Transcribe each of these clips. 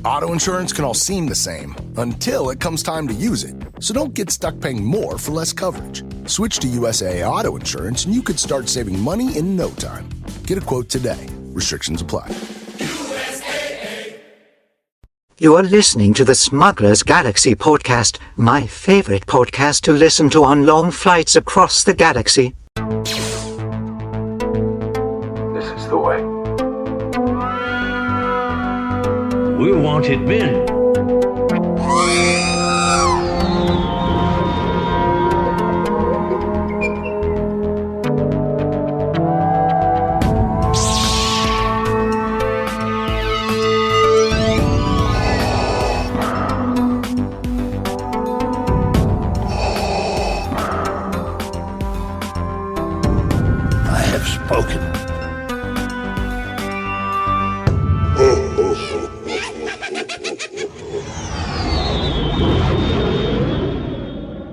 Auto insurance can all seem the same until it comes time to use it. So don't get stuck paying more for less coverage. Switch to USAA Auto Insurance and you could start saving money in no time. Get a quote today. Restrictions apply. You are listening to the Smugglers Galaxy Podcast, my favorite podcast to listen to on long flights across the galaxy. This is the way. We're wanted men.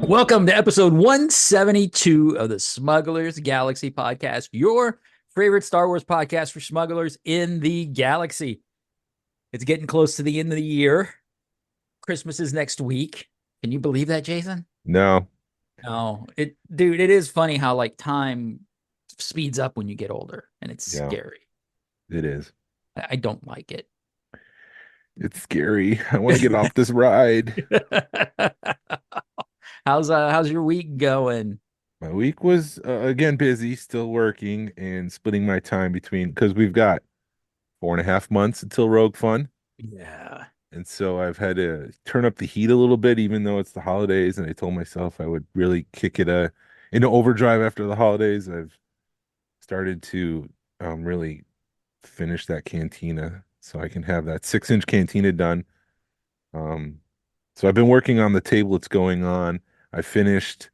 Welcome to episode 172 of the Smugglers Galaxy Podcast, your favorite Star Wars podcast for smugglers in the galaxy. It's getting close to the end of the year. Christmas is next week. Can you believe that, Jason? No. Dude, it is funny how like time speeds up when you get older, and it's scary. It is. I don't like it. It's scary. I want to get off this ride. How's your week going? My week was again busy, still working and splitting my time between, because we've got 4.5 months until Rogue Fun. Yeah. And so I've had to turn up the heat a little bit, even though it's the holidays. And I told myself I would really kick it into overdrive after the holidays. I've started to really finish that cantina so I can have that 6-inch cantina done. So I've been working on the tablets going on. I finished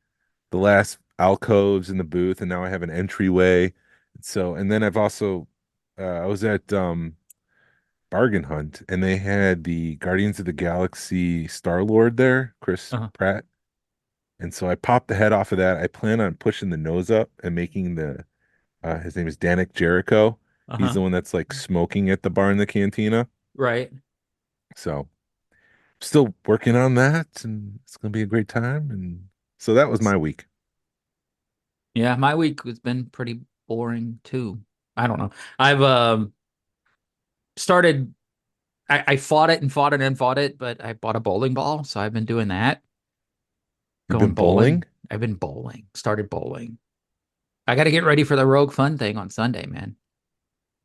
the last alcoves in the booth, and now I have an entryway. So, and then I've also, I was at Bargain Hunt, and they had the Guardians of the Galaxy Star-Lord there, Chris Pratt. And so I popped the head off of that. I plan on pushing the nose up and making his name is Danik Jericho. He's the one that's like smoking at the bar in the cantina. Right. So still working on that, and it's gonna be a great time. And so that was my week. Yeah, my week has been pretty boring too. I don't know. I've started. I fought it and fought it and fought it, but I bought a bowling ball, so I've been doing that. You've been bowling? I've been bowling. Started bowling. I got to get ready for the Rogue Fun thing on Sunday, man.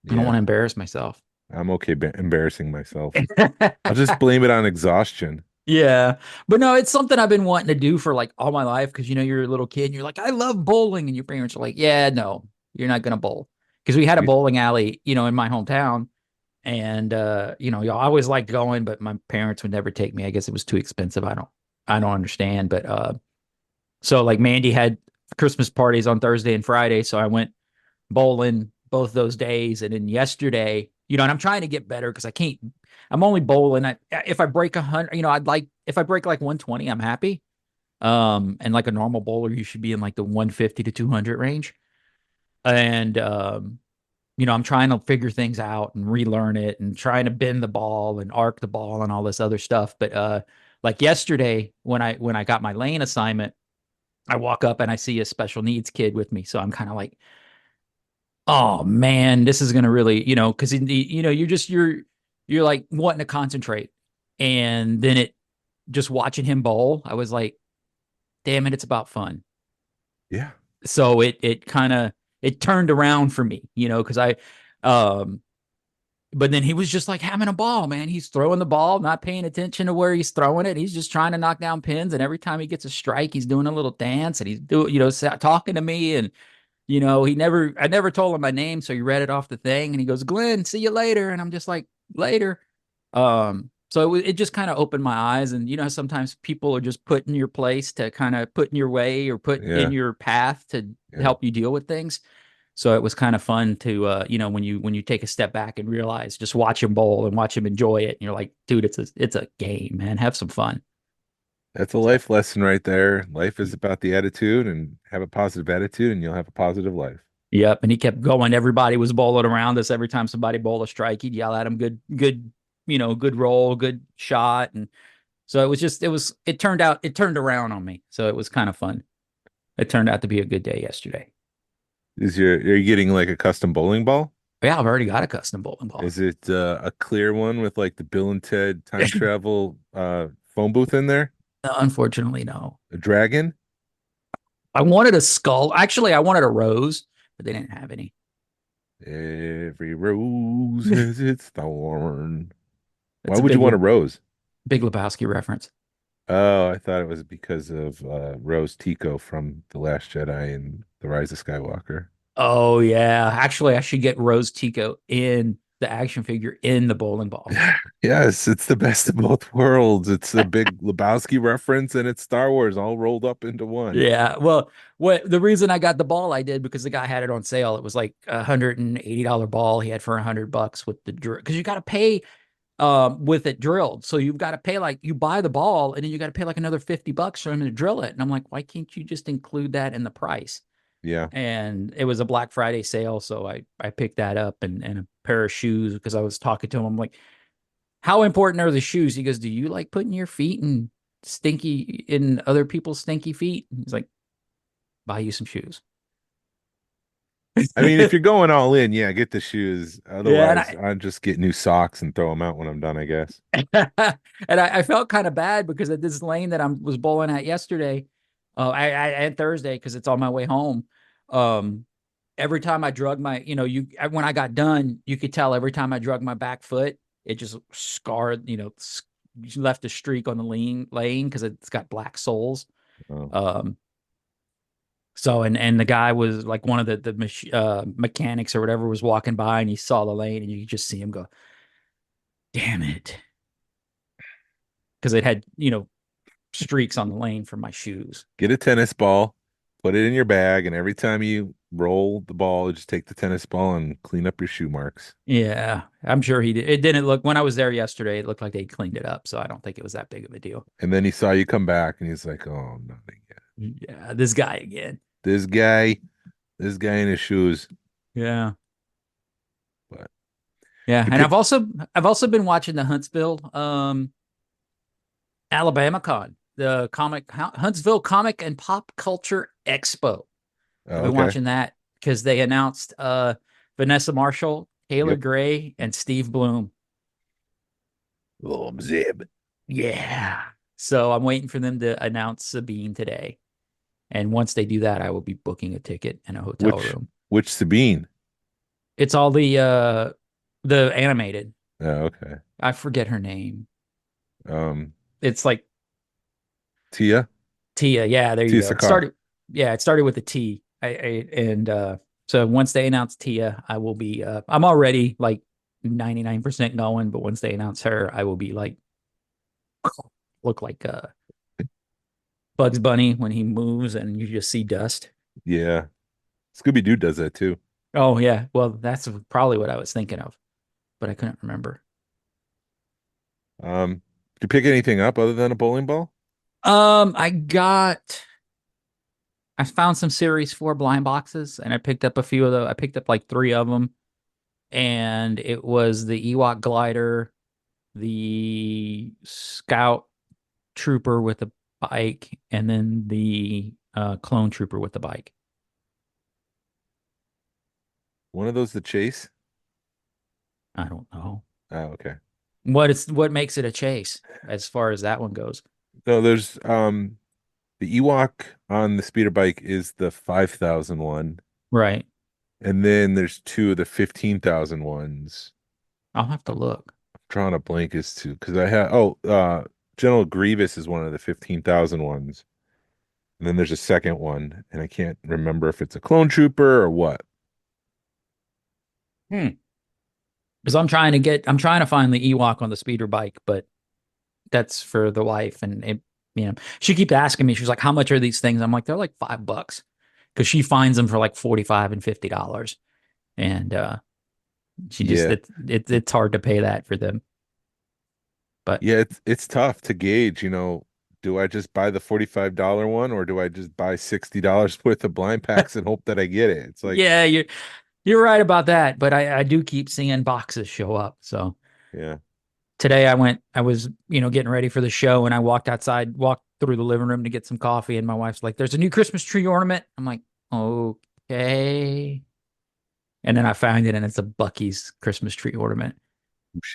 I don't want to embarrass myself. I'm okay embarrassing myself. I'll just blame it on exhaustion. Yeah. But no, it's something I've been wanting to do for like all my life, because you're a little kid and you're like, I love bowling. And your parents are like, yeah, no, you're not going to bowl. Because we had a bowling alley, in my hometown. And, I always liked going, but my parents would never take me. I guess it was too expensive. I don't understand. But so like Mandy had Christmas parties on Thursday and Friday. So I went bowling both those days. And then yesterday, and I'm trying to get better because I'm only bowling. If I break 100, if I break like 120, I'm happy. And like a normal bowler, you should be in like the 150 to 200 range. And, I'm trying to figure things out and relearn it and trying to bend the ball and arc the ball and all this other stuff. But, like yesterday when I got my lane assignment, I walk up and I see a special needs kid with me. So I'm kind of like, oh man, this is going to really, because, you're like wanting to concentrate. And then it just watching him bowl, I was like, damn it, it's about fun. Yeah. So it turned around for me, because but then he was just like having a ball, man. He's throwing the ball, not paying attention to where he's throwing it. He's just trying to knock down pins. And every time he gets a strike, he's doing a little dance and he's talking to me. And, I never told him my name. So he read it off the thing and he goes, Glenn, see you later. And I'm just like, later. So it just kind of opened my eyes. And, sometimes people are just put in your place to kind of put in your way or put in your path to help you deal with things. So it was kind of fun to, when you take a step back and realize, just watch him bowl and watch him enjoy it. And you're like, dude, it's a game, man. Have some fun. That's a life lesson right there. Life is about the attitude, and have a positive attitude and you'll have a positive life. Yep. And he kept going. Everybody was bowling around us. Every time somebody bowled a strike, he'd yell at him, good good roll, good shot. And so it turned around on me. So it was kind of fun. It turned out to be a good day yesterday. Are you getting like a custom bowling ball? Yeah, I've already got a custom bowling ball. Is it a clear one with like the Bill and Ted time travel phone booth in there? Unfortunately, no. A dragon? I wanted a skull. Actually, I wanted a rose, but they didn't have any. Every rose has its thorn. Why It's a would you want a rose? Big Lebowski reference. Oh, I thought it was because of Rose Tico from The Last Jedi and The Rise of Skywalker. Oh yeah. Actually, I should get Rose Tico in the action figure in the bowling ball. Yes, it's the best of both worlds. It's a big Lebowski reference and it's Star Wars all rolled up into one. Yeah. Well, the reason I got the ball I did because the guy had it on sale. It was like $180 ball he had for $100 with the drill. Because you got to pay with it drilled. So you've got to pay like you buy the ball and then you got to pay like another $50 for him to drill it. And I'm like, why can't you just include that in the price? Yeah. And it was a Black Friday sale. So I picked that up and a pair of shoes because I was talking to him. I'm like, how important are the shoes? He goes, do you like putting your feet in other people's stinky feet? He's like, buy you some shoes. I mean, if you're going all in, yeah, get the shoes. Otherwise, Yeah, I'll just get new socks and throw them out when I'm done, I guess. and I felt kind of bad because at this lane that I was bowling at yesterday, I and Thursday because it's on my way home. Every time I drug my, when I got done, you could tell every time I drug my back foot, it just scarred, left a streak on the lane because it's got black soles. Oh. So and the guy was like one of the mechanics or whatever was walking by and he saw the lane and you could just see him go, damn it. Because it had, streaks on the lane from my shoes. Get a tennis ball, put it in your bag, and every time you roll the ball, just take the tennis ball and clean up your shoe marks. Yeah, I'm sure he did. It didn't look, when I was there yesterday, it looked like they cleaned it up. So I don't think it was that big of a deal. And then he saw you come back and he's like, oh, nothing yet. Yeah, this guy again. This guy in his shoes. Yeah. But yeah, and I've also been watching the Huntsville Alabama Con, the Huntsville Comic and Pop Culture Expo. I've been watching that because they announced Vanessa Marshall, Taylor Gray, and Steve Bloom. Oh, Zib. Yeah. So I'm waiting for them to announce Sabine today. And once they do that, I will be booking a ticket and a hotel room. Which Sabine? It's all the animated. Oh, okay. I forget her name. It's like Tia. Yeah, there you go. It started with a T. So once they announce Tia, I will be. I'm already like 99% going, but once they announce her, I will be like look like Bugs Bunny when he moves and you just see dust. Yeah, Scooby-Doo does that too. Oh yeah, well that's probably what I was thinking of, but I couldn't remember. Did you pick anything up other than a bowling ball? I found some Series 4 blind boxes and I picked up a few of those. I picked up like 3 of them. And it was the Ewok glider, the Scout Trooper with a bike, and then the Clone Trooper with the bike. One of those the chase? I don't know. Oh, okay. What makes it a chase as far as that one goes? No, there's the Ewok on the speeder bike is the 5,000 one. Right. And then there's 2 of the 15,000 ones. I'll have to look. I'm drawing a blank as to because I have General Grievous is one of the 15,000 ones. And then there's a second one, and I can't remember if it's a clone trooper or what. Because I'm trying to find the Ewok on the speeder bike, but that's for the wife. And she keeps asking me, she's like, how much are these things? I'm like, they're like $5 because she finds them for like $45 and $50. And it's hard to pay that for them. But yeah, it's tough to gauge, do I just buy the $45 one or do I just buy $60 worth of blind packs and hope that I get it? It's like, yeah, you're right about that, but I do keep seeing boxes show up. So yeah. today I was, getting ready for the show, and I walked through the living room to get some coffee, and my wife's like, "There's a new Christmas tree ornament." I'm like, "Okay." And then I found it, and it's a Bucky's Christmas tree ornament.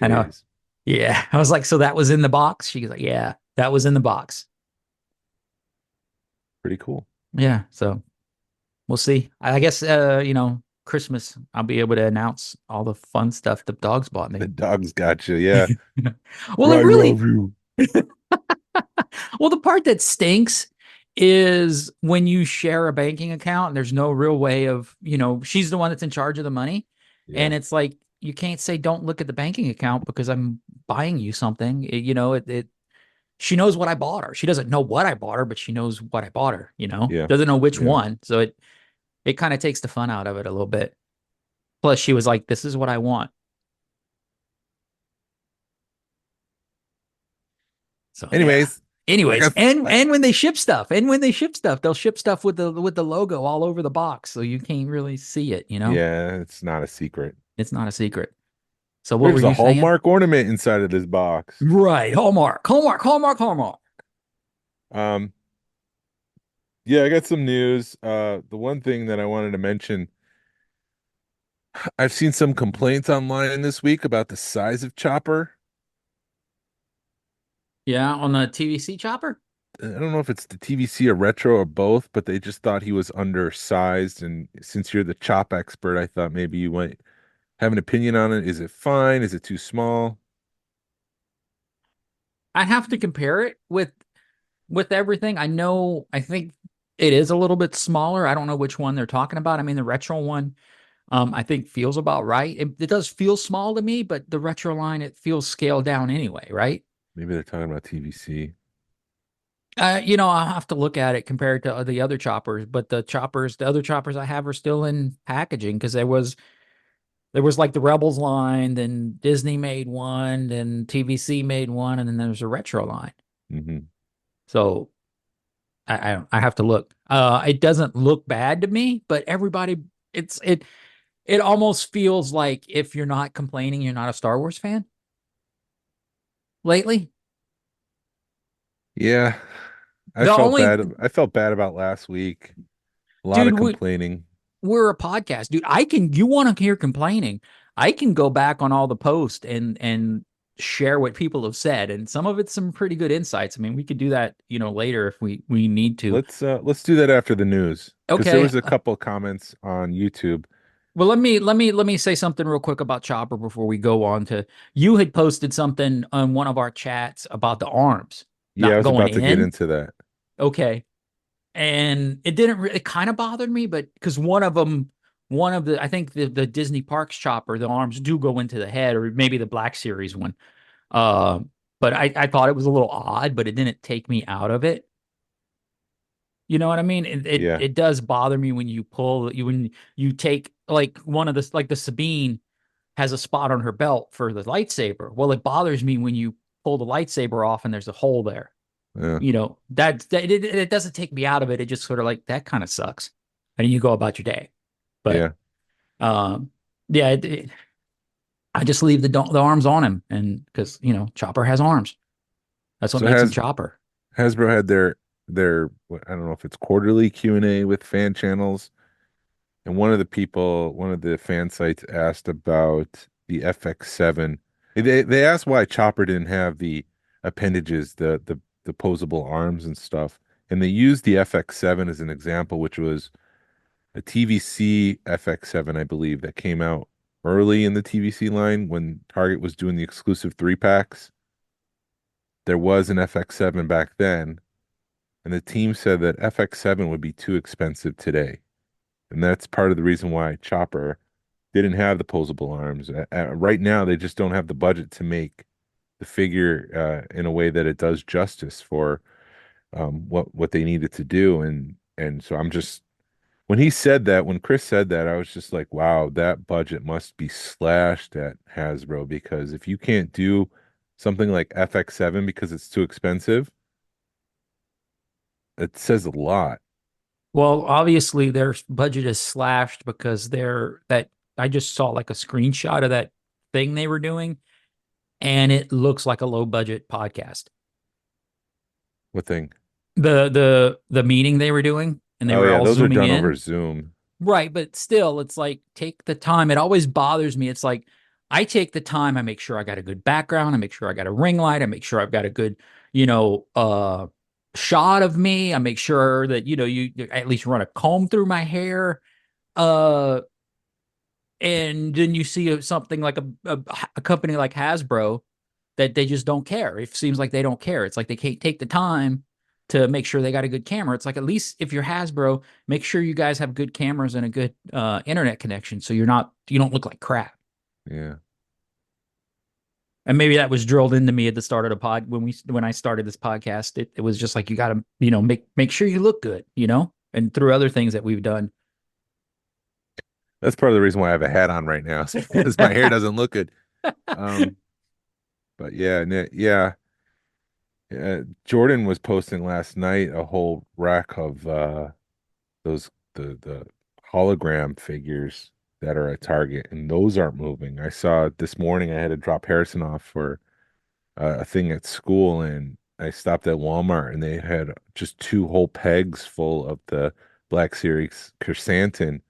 I know. Touches. Yeah. I was like, "So that was in the box?" She was like, "Yeah, that was in the box." Pretty cool. Yeah. So we'll see. I guess, Christmas, I'll be able to announce all the fun stuff the dogs bought me. The dog's got you. Yeah. Well, I it really, love you. well, the part that stinks is when you share a banking account and there's no real way of, she's the one that's in charge of the money. Yeah. And it's like, you can't say, don't look at the banking account because I'm buying you something. She knows what I bought her. She doesn't know what I bought her, but she knows what I bought her, Yeah. doesn't know which Yeah. one. So it kind of takes the fun out of it a little bit. Plus she was like, this is what I want. So yeah. Anyways, Anyways, like and when they ship stuff, they'll ship stuff with the logo all over the box, so you can't really see it. yeah, it's not a secret. It's not a secret. So what There's were a you saying? Hallmark ornament inside of this box. Right, Hallmark. Um, yeah, I got some news. The one thing that I wanted to mention, I've seen some complaints online this week about the size of Chopper. Yeah, on the TVC chopper. I don't know if it's the TVC or retro or both, but they just thought he was undersized. And since you're the chop expert, I thought maybe you might have an opinion on it. Is it fine? Is it too small? I have to compare it with everything. I think it is a little bit smaller. I don't know which one they're talking about. I mean, the retro one, I think feels about right. It does feel small to me, but the retro line, it feels scaled down anyway, right? Maybe they're talking about TVC. I'll have to look at it compared to the other choppers, but the other choppers I have are still in packaging because there was like the Rebels line, then Disney made one, then TVC made one, and then there's a retro line. Mm-hmm. So I have to look. It doesn't look bad to me, but everybody, it almost feels like if you're not complaining, you're not a Star Wars fan lately. Yeah, I The felt only bad. I felt bad about last week. A lot of dude, complaining. we're a podcast, dude. You want to hear complaining? I can go back on all the posts and share what people have said, and some of it's some pretty good insights. I mean, we could do that, later if we need to. Let's do that after the news because there Okay. was a couple comments on YouTube. Well, let me say something real quick about Chopper before we go on to. You had posted something on one of our chats about the arms Yeah, I not was going about to get in. into that. Okay. And it kind of bothered me, but because I think the Disney Parks chopper, the arms do go into the head, or maybe the Black Series one. Uh, but I thought it was a little odd, but it didn't take me out of it. You know what I mean? Yeah. It does bother me when when you take like one of the Sabine has a spot on her belt for the lightsaber. Well, it bothers me when you pull the lightsaber off and there's a hole there. Yeah. It doesn't take me out of it. It just sort of like that kind of sucks. And you go about your day. But Yeah. yeah, I just leave the arms on him, and because Chopper has arms. That's what So makes him Chopper. Hasbro had their I don't know if it's quarterly Q&A with fan channels, and one of the fan sites asked about the FX7. They asked why Chopper didn't have the appendages, the posable arms and stuff, and they used the FX7 as an example, which was a TVC FX7, I believe, that came out early in the TVC line when Target was doing the exclusive 3-packs. There was an FX7 back then, and the team said that FX7 would be too expensive today. And that's part of the reason why Chopper didn't have the posable arms. Right now, they just don't have the budget to make the figure in a way that it does justice for what they needed to do. And so when Chris said that, I was just like, wow, that budget must be slashed at Hasbro, because if you can't do something like FX7 because it's too expensive, it says a lot. Well, obviously their budget is slashed because I just saw like a screenshot of that thing they were doing, and it looks like a low budget podcast. What thing? The meeting they were doing, and they Oh were yeah, all those are zooming done over in. Zoom. Right, but still, it's like take the time. It always bothers me. It's like I take the time. I make sure I got a good background. I make sure I got a ring light. I make sure I've got a good, shot of me. I make sure that you at least run a comb through my hair. Uh, and then you see something like a company like Hasbro that they just don't care. It seems like they don't care. It's like they can't take the time to make sure they got a good camera. It's like, at least if you're Hasbro, make sure you guys have good cameras and a good internet connection, so you don't look like crap. Yeah. And maybe that was drilled into me at the start of the pod when I started this podcast. It was just like, you got to make sure you look good, and through other things that we've done. That's part of the reason why I have a hat on right now, because my hair doesn't look good. But yeah. Jordan was posting last night a whole rack of those the hologram figures that are at Target, and those aren't moving. I saw this morning I had to drop Harrison off for a thing at school, and I stopped at Walmart, and they had just two whole pegs full of the Black Series chrysanthemum.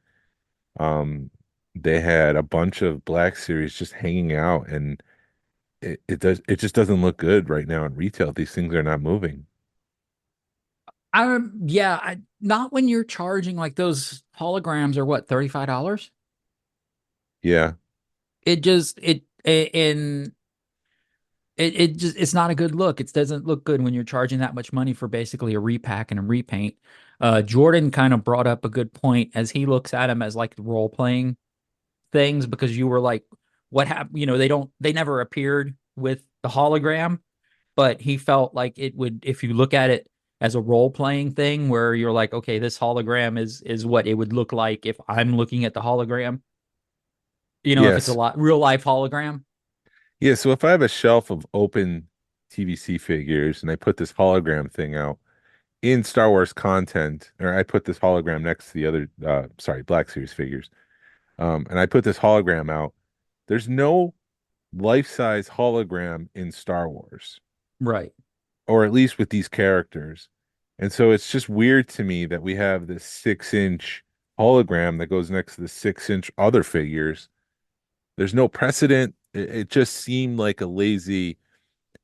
They had a bunch of Black Series just hanging out, and it just doesn't look good right now in retail. These things are not moving. Not when you're charging like those holograms are what, $35. Yeah. It just and it just, it's not a good look. It doesn't look good when you're charging that much money for basically a repack and a repaint. Jordan kind of brought up a good point as he looks at him as like role playing things, because you were like, what happened? They never appeared with the hologram, but he felt like it would, if you look at it as a role playing thing where you're like, okay, this hologram is what it would look like if I'm looking at the hologram. If it's Yes. real life hologram. Yeah, so if I have a shelf of open TVC figures and I put this hologram thing out in Star Wars content, or I put this hologram next to the other Black Series figures, and I put this hologram out, there's no life-size hologram in Star Wars, Right. or at least with these characters. And so it's just weird to me that we have this 6-inch hologram that goes next to the 6-inch other figures. There's no precedent. It just seemed like a lazy,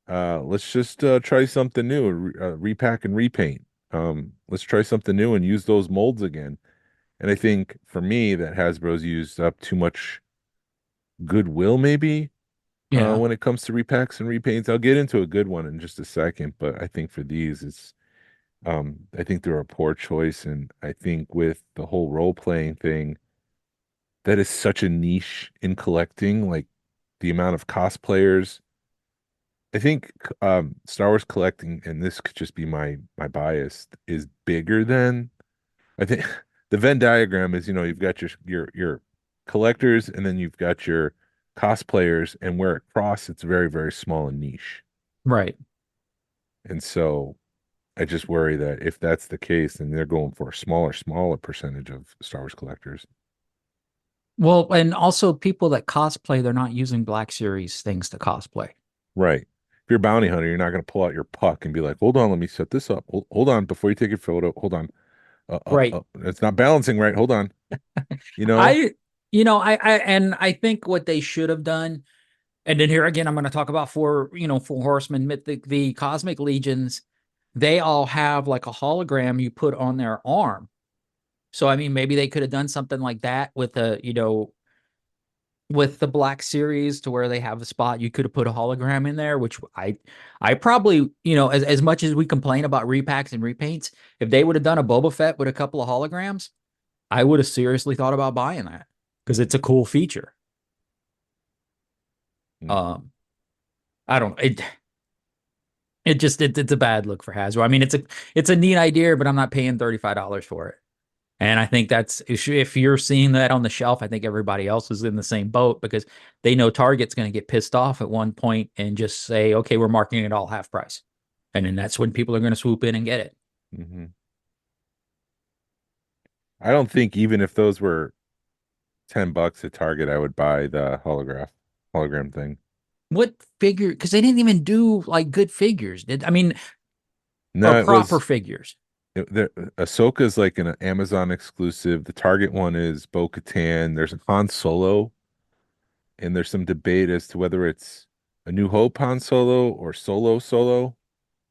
let's just try something new, repack and repaint. Let's try something new and use those molds again. And I think for me that Hasbro's used up too much goodwill, maybe, Yeah. when it comes to repacks and repaints. I'll get into a good one in just a second, but I think for these, I think they're a poor choice. And I think with the whole role playing thing, that is such a niche in collecting, like the amount of cosplayers. I think Star Wars collecting, and this could just be my bias, is bigger than I think. The Venn diagram is, you've got your collectors, and then you've got your cosplayers, and where it crosses, it's very, very small and niche. Right. And so I just worry that if that's the case, then they're going for a smaller percentage of Star Wars collectors. Well, and also people that cosplay, they're not using Black Series things to cosplay. Right. If you're a bounty hunter, you're not going to pull out your puck and be like, hold on, let me set this up. Hold on before you take your photo. Hold on. Right. It's not balancing right. Hold on. I, and I think what they should have done, and then here again, I'm going to talk about Four Horsemen, the Cosmic Legions. They all have like a hologram you put on their arm. So, I mean, maybe they could have done something like that with with the Black Series, to where they have a spot you could have put a hologram in there, which I probably, as much as we complain about repacks and repaints, if they would have done a Boba Fett with a couple of holograms, I would have seriously thought about buying that, because it's a cool feature. Mm. I don't it's a bad look for Hasbro. I mean, it's a neat idea, but I'm not paying $35 for it. And I think that's, if you're seeing that on the shelf, I think everybody else is in the same boat, because they know Target's going to get pissed off at one point and just say, okay, we're marketing it all half price. And then that's when people are going to swoop in and get it. Mm-hmm. I don't think even if those were $10 at Target, I would buy the hologram thing. What figure? Because they didn't even do like good figures. I mean, or No, it proper was figures. Ahsoka is like an Amazon exclusive. The Target one is Bo-Katan. There's a Han Solo, and there's some debate as to whether it's a New Hope Han Solo or Solo Solo.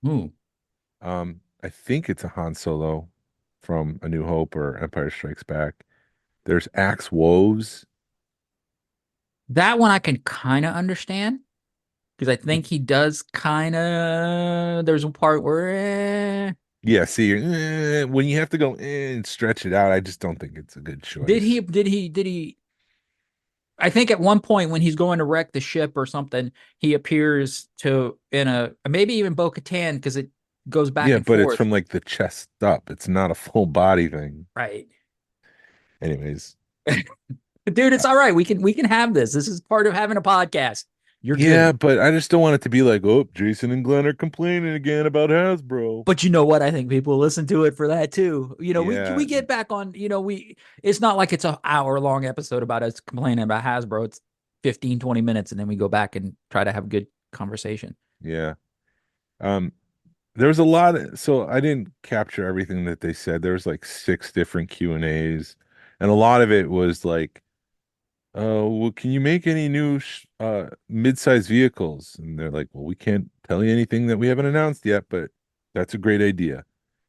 Ooh. I think it's a Han Solo from A New Hope or Empire Strikes Back. There's Axe Woves. That one I can kind of understand because I think he does kind of. There's a part where Yeah, see, when you have to go and stretch it out, I just don't think it's a good did he choice. did he did he? I think at one point when he's going to wreck the ship or something, he appears to in a maybe even Bo-Katan because it goes back Yeah, and but it's forth. from like the chest up. It's not a full body thing. Right. Anyways, Dude, uh, it's all right. We can have this. This is part of having a podcast. You're yeah, good. but I just don't want it to be like, oh, Jason and Glenn are complaining again about Hasbro. But you know what? I think people listen to it for that too. We Yeah, get back on, we it's not like it's an hour long episode about us complaining about Hasbro. It's 15, 20 minutes, and then we go back and try to have a good conversation. yeah. Um, there was a lot so I didn't capture everything that they said. There was like 6 different Q&As, and a lot of it was like, well, can you make any new mid-size vehicles? And they're like, well, we can't tell you anything that we haven't announced yet, but that's a great idea.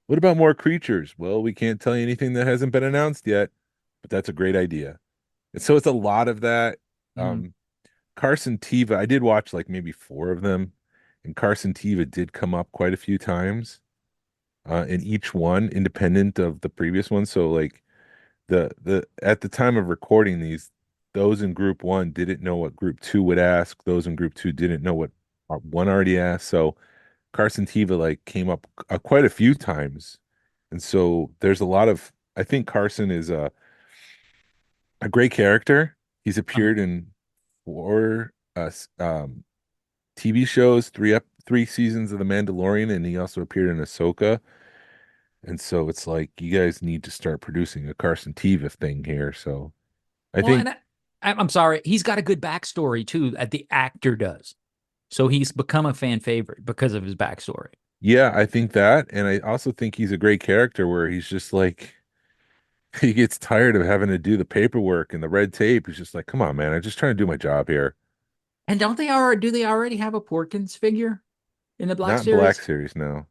What about more creatures? Well, we can't tell you anything that hasn't been announced yet, but that's a great idea. And so it's a lot of that. Mm. Um, Carson Teva, I did watch like maybe 4 of them, and Carson Teva did come up quite a few times, in each one, independent of the previous one. So like the at the time of recording these, those in group one didn't know what group two would ask. Those in group two didn't know what one already asked. So Carson Teva like came up quite a few times, and so there's a lot of. I think Carson is a great character. He's Uh-huh. appeared in 4 TV shows, 3 seasons of The Mandalorian, and he also appeared in Ahsoka. And so it's like you guys need to start producing a Carson Teva thing here. So I Well, think, and I'm sorry, he's got a good backstory too, that the actor does. So he's become a fan favorite because of his backstory. yeah, I think that. And I also think he's a great character where he's just like, he gets tired of having to do the paperwork and the red tape. He's just like, come on, man, I'm just trying to do my job here. And don't they already do they already have a Porkins figure in the Black Not in Black Series? Series, no.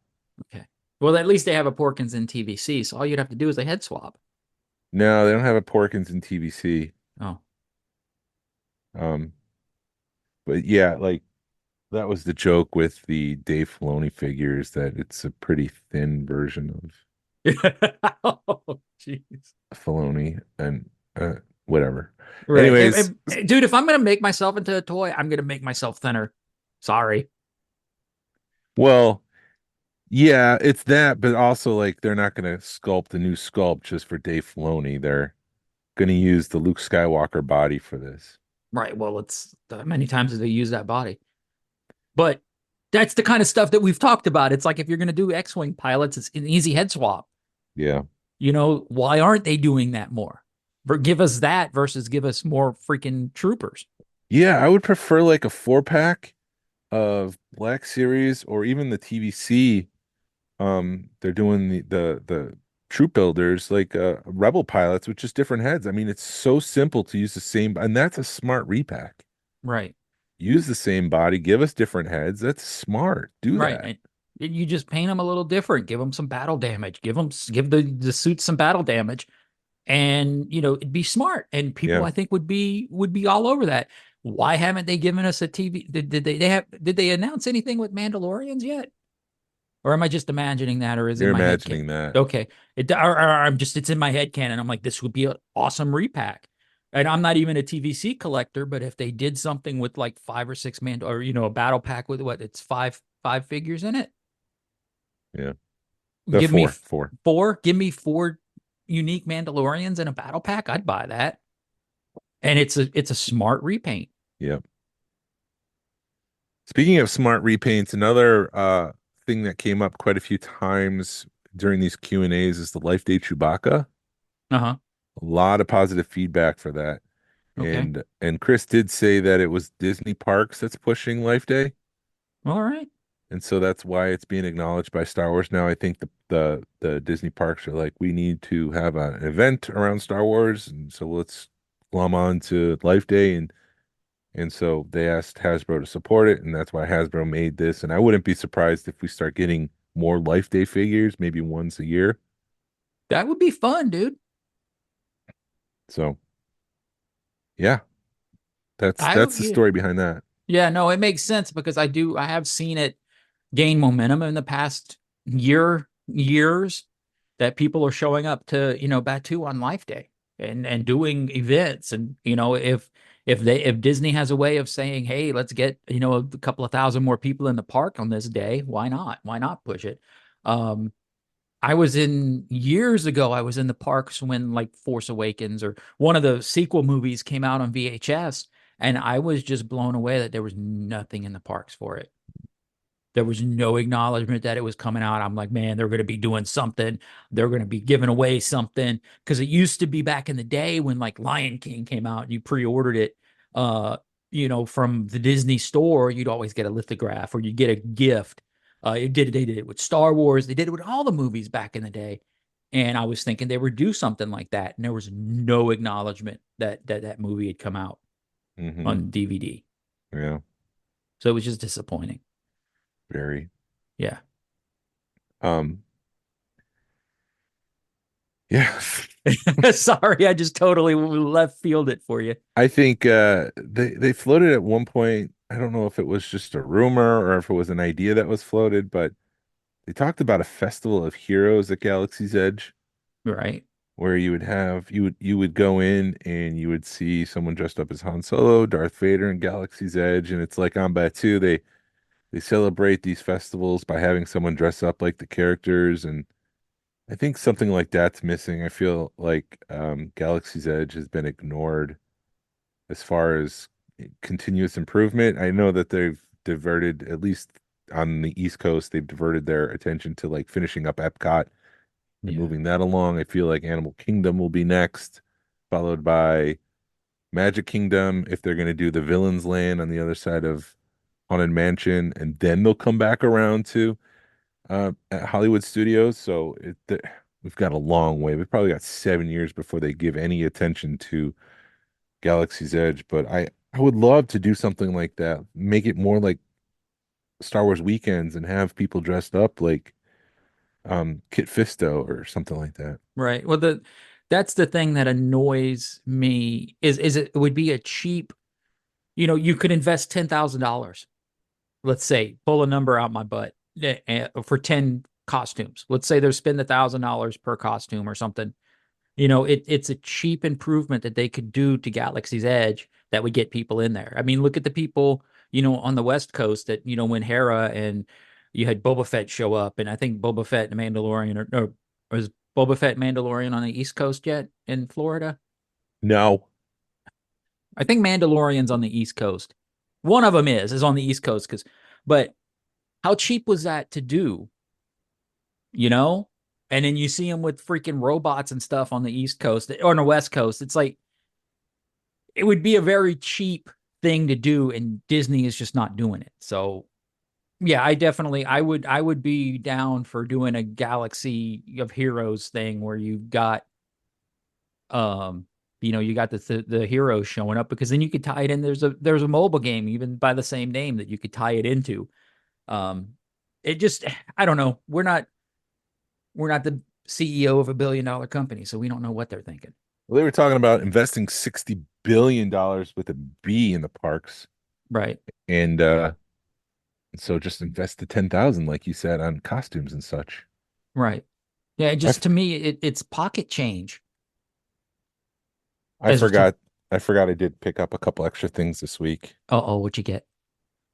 Okay. Well, at least they have a Porkins in TVC, so all you'd have to do is a head swap. No, they don't have a Porkins in TVC. Oh. Um, but yeah, like that was the joke with the Dave Filoni figures that it's a pretty thin version of Oh, jeez. Filoni and whatever. Right. Anyways, Dude, if I'm gonna make myself into a toy, I'm gonna make myself thinner. Sorry. well, yeah, it's that, but also like they're not going to sculpt a new sculpt just for Dave Filoni. They're going to use the Luke Skywalker body for this. Right. Well, it's many times as they use that body. But that's the kind of stuff that we've talked about. It's like if you're gonna do X-Wing pilots, it's an easy head swap. Yeah. Why aren't they doing that more? Give us that versus give us more freaking troopers. Yeah, I would prefer like a 4 pack of Black Series or even the TVC. They're doing the troop builders like Rebel pilots with just different heads. I mean, it's so simple to use the same, and that's a smart repack. Right. Use the same body, give us different heads. That's smart. Do Right. that. And you just paint them a little different. Give them some battle damage. Give the suit some battle damage, and it'd be smart. And people, Yeah. I think, would be all over that. Why haven't they given us a TV? Did they announce anything with Mandalorians yet? Or am I just imagining that, or is it You're in my head? imagining that. Okay, it's in my head canon. I'm like, this would be an awesome repack. And I'm not even a TVC collector, but if they did something with like 5 or 6 man, or a battle pack with it's five figures in it, Yeah. The give me four. four, give me 4 unique Mandalorians in a battle pack, I'd buy that. And it's a smart repaint. Yep. Speaking of smart repaints, another thing that came up quite a few times during these Q&As is the Life Day Chewbacca. Uh-huh. A lot of positive feedback for that. Okay. And Chris did say that it was Disney Parks that's pushing Life Day. All right. And so that's why it's being acknowledged by Star Wars now. I think the Disney parks are like, we need to have an event around Star Wars, and so let's glom on to Life Day, and so they asked Hasbro to support it, and that's why Hasbro made this. And I wouldn't be surprised if we start getting more Life Day figures, maybe once a year. That would be fun, dude. So yeah, I that's the yeah, story behind that. yeah, no, it makes sense because I have seen it gain momentum in the past years that people are showing up to, Batu on Life Day and doing events. And, if Disney has a way of saying, hey, let's get, a couple of thousand more people in the park on this day, why not? Why not push it? Years ago, I was in the parks when like Force Awakens or one of the sequel movies came out on VHS, and I was just blown away that there was nothing in the parks for it. There was no acknowledgement that it was coming out. I'm like, man, they're going to be doing something. They're going to be giving away something. Because it used to be back in the day when like Lion King came out and you pre-ordered it, from the Disney store, you'd always get a lithograph or you'd get a gift. They did it with Star Wars. They did it with all the movies back in the day. And I was thinking they would do something like that. And there was no acknowledgement that movie had come out on DVD. Yeah, So it was just disappointing. very. Yeah. Yeah. Sorry, I just totally left field it for you. I think they floated at one point. I don't know if it was just a rumor or if it was an idea that was floated, but they talked about a festival of heroes at Galaxy's Edge, Right. where you would go in and you would see someone dressed up as Han Solo, Darth Vader, and Galaxy's Edge, and it's like on Batuu they celebrate these festivals by having someone dress up like the characters, and I think something like that's missing. I feel like Galaxy's Edge has been ignored as far as continuous improvement. I know that they've diverted, at least on the East Coast, they've diverted their attention to like finishing up Epcot and Yeah. moving that along. I feel like Animal Kingdom will be next, followed by Magic Kingdom if they're going to do the Villains Land on the other side of Haunted Mansion, and then they'll come back around to at Hollywood Studios. So we've got a long way. We've probably got 7 years before they give any attention to Galaxy's Edge. But I would love to do something like that, make it more like Star Wars weekends and have people dressed up like Kit Fisto or something like that. Right. Well, that's the thing that annoys me is it would be a cheap, you could invest $10,000. Let's say, pull a number out my butt for 10 costumes. Let's say they're spending $1,000 per costume or something. It's a cheap improvement that they could do to Galaxy's Edge that would get people in there. I mean, look at the people, on the West Coast that, when Hera and you had Boba Fett show up, and I think Boba Fett and Mandalorian, or was Boba Fett Mandalorian on the East Coast yet in Florida? No. I think Mandalorian's on the East Coast. One of them is on the East Coast, but how cheap was that to do? And then you see them with freaking robots and stuff on the East Coast or on the West Coast. It's like, it would be a very cheap thing to do, and Disney is just not doing it. So yeah, I would be down for doing a Galaxy of Heroes thing where you've got, you got the heroes showing up, because then you could tie it in. There's a mobile game even by the same name that you could tie it into. It just, I don't know. We're not the CEO of $1 billion company, so we don't know what they're thinking. Well, they were talking about investing $60 billion with a B in the parks. Right. And so just invest the 10,000, like you said, on costumes and such. Right. Yeah. To me, it's pocket change. I forgot I did pick up a couple extra things this week. Oh, what'd you get?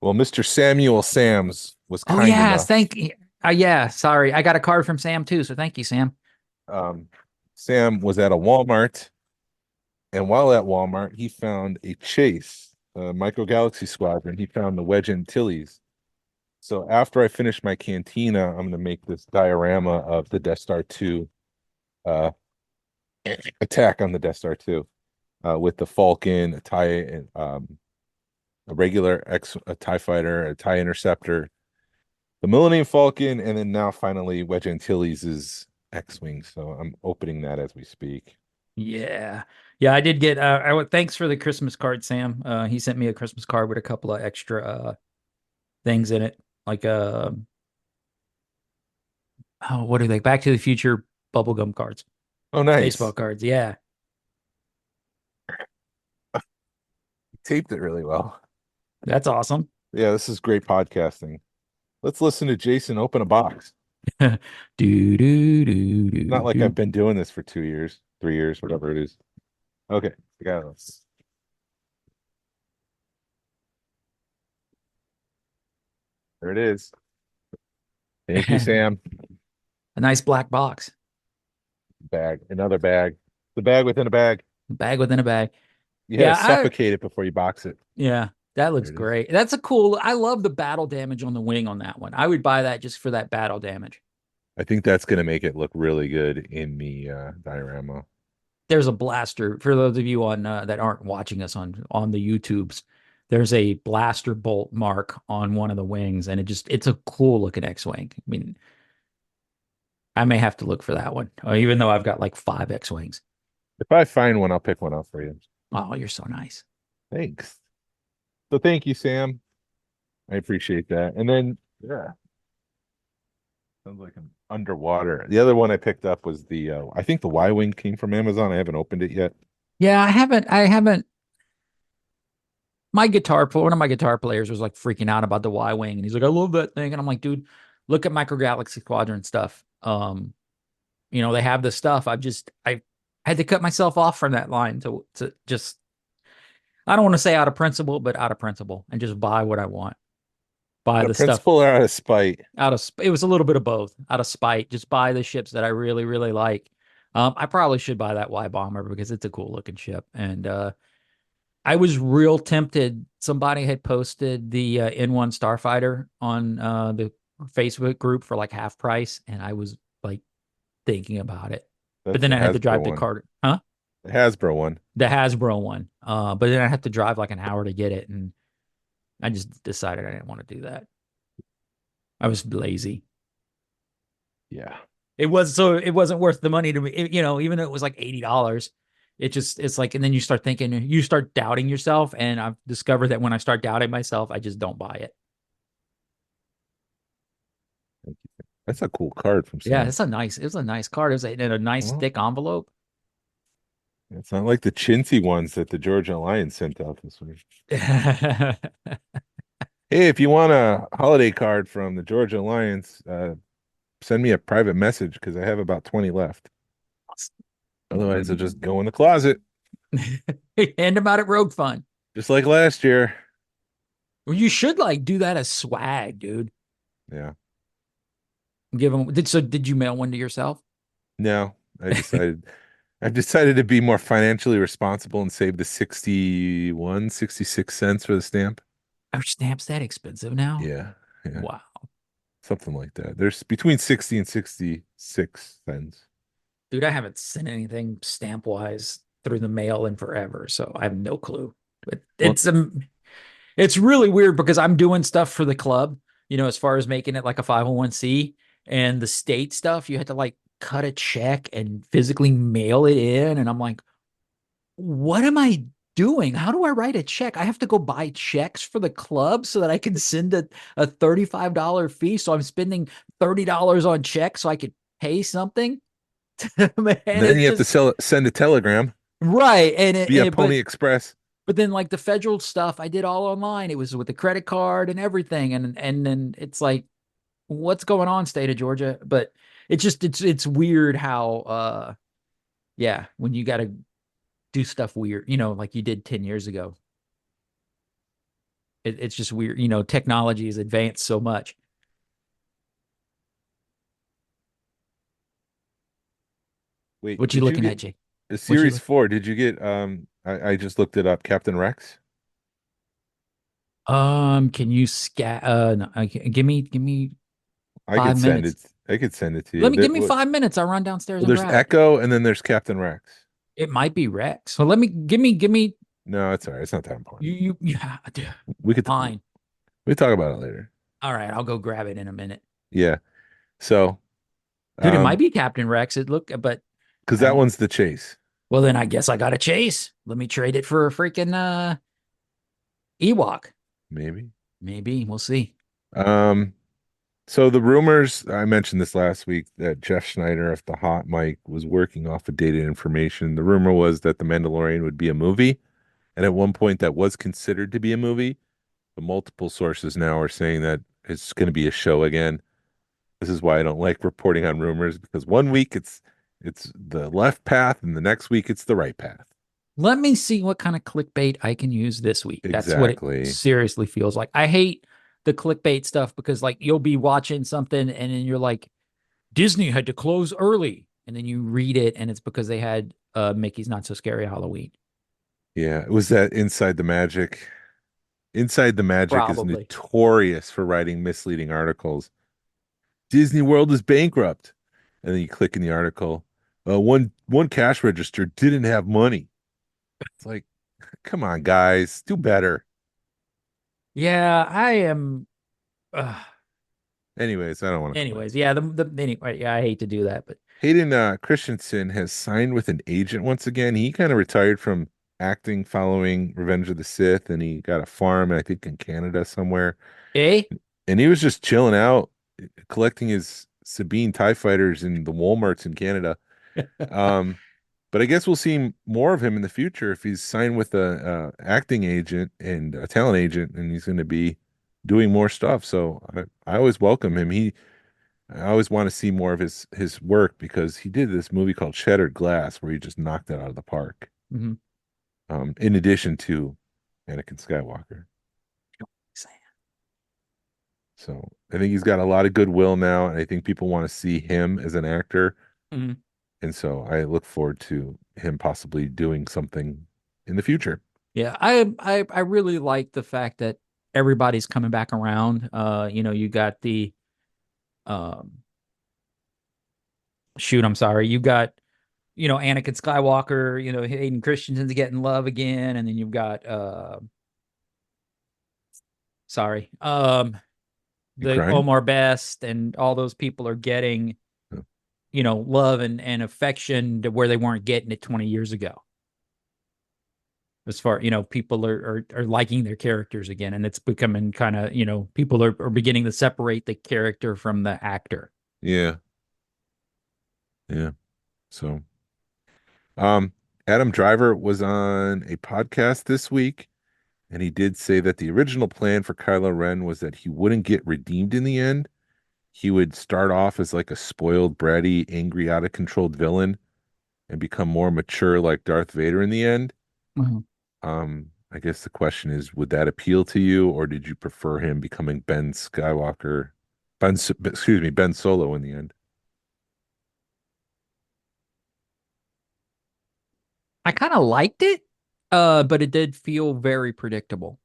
Well, Mr. Samuel Sams was kind enough. Thank you. Yeah, sorry. I got a card from Sam too, so thank you, Sam. Sam was at a Walmart, and while at Walmart, he found a Chase, Micro Galaxy Squadron. He found the Wedge Antilles. So after I finish my cantina, I'm going to make this diorama of the Death Star 2 attack on the Death Star 2. with the Falcon, a a regular a TIE fighter, a TIE interceptor, the Millennium Falcon, and then now finally Wedge Antilles' X-Wing. So I'm opening that as we speak. Yeah. Yeah, I did get thanks for the Christmas card, Sam. He sent me a Christmas card with a couple of extra things in it. Like what are they? Back to the Future bubblegum cards. Oh, nice. Baseball cards. Yeah. Taped it really well. That's awesome. Yeah, this is great podcasting. Let's listen to Jason open a box. do do do do. Not like I've been doing this for 2 years, 3 years, whatever it is. Okay, I got this. There it is. Thank you, Sam. A nice black box. Bag, another bag. The bag within a bag. Bag within a bag. You gotta suffocate it before you box it. Yeah, that looks great. That's a cool. I love the battle damage on the wing on that one. I would buy that just for that battle damage. I think that's gonna make it look really good in the diorama. There's a blaster for those of you on that aren't watching us on the YouTubes. There's a blaster bolt mark on one of the wings, and it's a cool looking X-wing. I mean, I may have to look for that one, even though I've got like 5 X-wings. If I find one, I'll pick one up for you. Oh, you're so nice. Thanks. So thank you, Sam. I appreciate that. And then, yeah, sounds like I'm underwater. The other one I picked up was the, I think the Y-Wing came from Amazon. I haven't opened it yet. Yeah, I haven't. One of my guitar players was like freaking out about the Y-Wing, and he's like, I love that thing. And I'm like, dude, look at Micro Galaxy Squadron stuff. They have this stuff. I had to cut myself off from that line to just, I don't want to say out of principle, but out of principle, and just buy what I want. Buy the stuff. Principle or out of spite? It was a little bit of both. Out of spite, just buy the ships that I really, really like. I probably should buy that Y Bomber because it's a cool looking ship. And I was real tempted. Somebody had posted the N1 Starfighter on the Facebook group for like half price, and I was like thinking about it. But then I had to drive to Carter. Huh? The Hasbro one. The Hasbro one. But then I had to drive like an hour to get it, and I just decided I didn't want to do that. I was lazy. Yeah. It wasn't worth the money to me, even though it was like $80. It's like, and then you start thinking, you start doubting yourself. And I've discovered that when I start doubting myself, I just don't buy it. Thank you. That's a cool card from Sam. Yeah, it was a nice card. It was in a nice thick envelope. It's not like the chintzy ones that the Georgia Alliance sent out this week. Hey, if you want a holiday card from the Georgia Alliance, send me a private message because I have about 20 left. Otherwise, they'll just go in the closet. Hand them out at Rogue Fun. Just like last year. Well, you should do that as swag, dude. Yeah. Give them. Did you mail one to yourself? No, I've decided to be more financially responsible and save the 66 cents for the stamp. Are stamps that expensive now? Yeah. Wow. Something like that. There's between 60 and 66 cents. Dude, I haven't sent anything stamp wise through the mail in forever, so I have no clue. But it's really weird because I'm doing stuff for the club, as far as making it like a 501c, and the state stuff, you had to cut a check and physically mail it in. And I'm like, what am I doing? How do I write a check? I have to go buy checks for the club so that I can send a $35 fee. So I'm spending $30 on checks so I could pay something. Man, then you have to send a telegram. Right. And via Pony Express. But then the federal stuff, I did all online. It was with the credit card and everything. And then it's like, what's going on, state of Georgia? But it's weird how, when you got to do stuff weird, like you did 10 years ago. It's just weird. Technology has advanced so much. Wait, what you looking at, Jake? The Series 4, did you get, I just looked it up, Captain Rex? Can you no, give me 5 minutes. I could send it to you. Give me 5 minutes. I'll run downstairs and there's grab Echo, and then there's Captain Rex. It might be Rex. So let me give me No, it's all right. It's not that important. you yeah, dude, We could fine. we talk about it later. All right, I'll go grab it in a minute. Yeah. So, Dude, it might be Captain Rex. It look, but because I that don't. one's the chase. Well, then I guess I got to chase. Let me trade it for a freaking Ewok. Maybe. Maybe we'll see. Um, so the rumors, I mentioned this last week that Jeff Schneider of the Hot Mic was working off of dated information. The rumor was that The Mandalorian would be a movie, and at one point that was considered to be a movie. But multiple sources now are saying that it's going to be a show again. This is why I don't like reporting on rumors, because one week it's the left path and the next week it's the right path. Let me see what kind of clickbait I can use this week. That's what it Exactly. seriously feels like. I hate the clickbait stuff because like you'll be watching something and then you're like, Disney had to close early. And then you read it and it's because they had Mickey's Not So Scary Halloween. Yeah, it was that Inside the Magic. Inside the Magic is Probably. notorious for writing misleading articles. Disney World is bankrupt. And then you click in the article. One cash register didn't have money. It's like, come on, guys, do better. Yeah, I am. Anyways, I don't want to. Anyways, yeah, anyway, yeah, I hate to do that, but Hayden Christensen has signed with an agent once again. He kind of retired from acting following Revenge of the Sith, and he got a farm, I think, in Canada somewhere. eh? And he was just chilling out, collecting his Sabine TIE fighters in the Walmarts in Canada. But I guess we'll see more of him in the future if he's signed with a acting agent and a talent agent, and he's going to be doing more stuff. So I always welcome him. I always want to see more of his work because he did this movie called Shattered Glass where he just knocked it out of the park. Mhm. In addition to Anakin Skywalker. So I think he's got a lot of goodwill now, and I think people want to see him as an actor. Mhm. And so I look forward to him possibly doing something in the future. Yeah, I really like the fact that everybody's coming back around. You got the shoot, I'm sorry. You got, Anakin Skywalker, Hayden Christensen's getting love again, and then you've got sorry. The crying? Omar Best and all those people are getting, love and affection to where they weren't getting it 20 years ago. As far, people are liking their characters again, and it's becoming kind of, people are beginning to separate the character from the actor. Yeah. Yeah. So, Adam Driver was on a podcast this week, and he did say that the original plan for Kylo Ren was that he wouldn't get redeemed in the end. He would start off as like a spoiled, bratty, angry, out of controlled villain and become more mature like Darth Vader in the end. Mm-hmm. I guess the question is, would that appeal to you, or did you prefer him becoming Ben Solo in the end? I kind of liked it, but it did feel very predictable.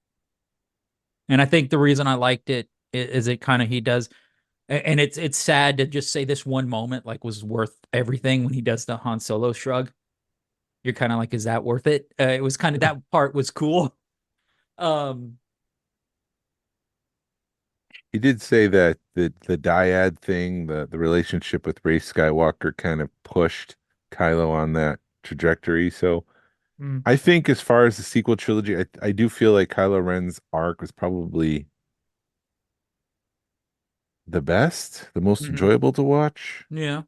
And I think the reason I liked it is it kind of he does, and it's sad to just say this one moment like was worth everything when he does the Han Solo shrug. You're kind of like, is that worth it? It was kind of that part was cool. He did say that the dyad thing, the relationship with Rey Skywalker, kind of pushed Kylo on that trajectory. So I think as far as the sequel trilogy, I do feel like Kylo Ren's arc was probably the best, the most enjoyable to watch. Yeah.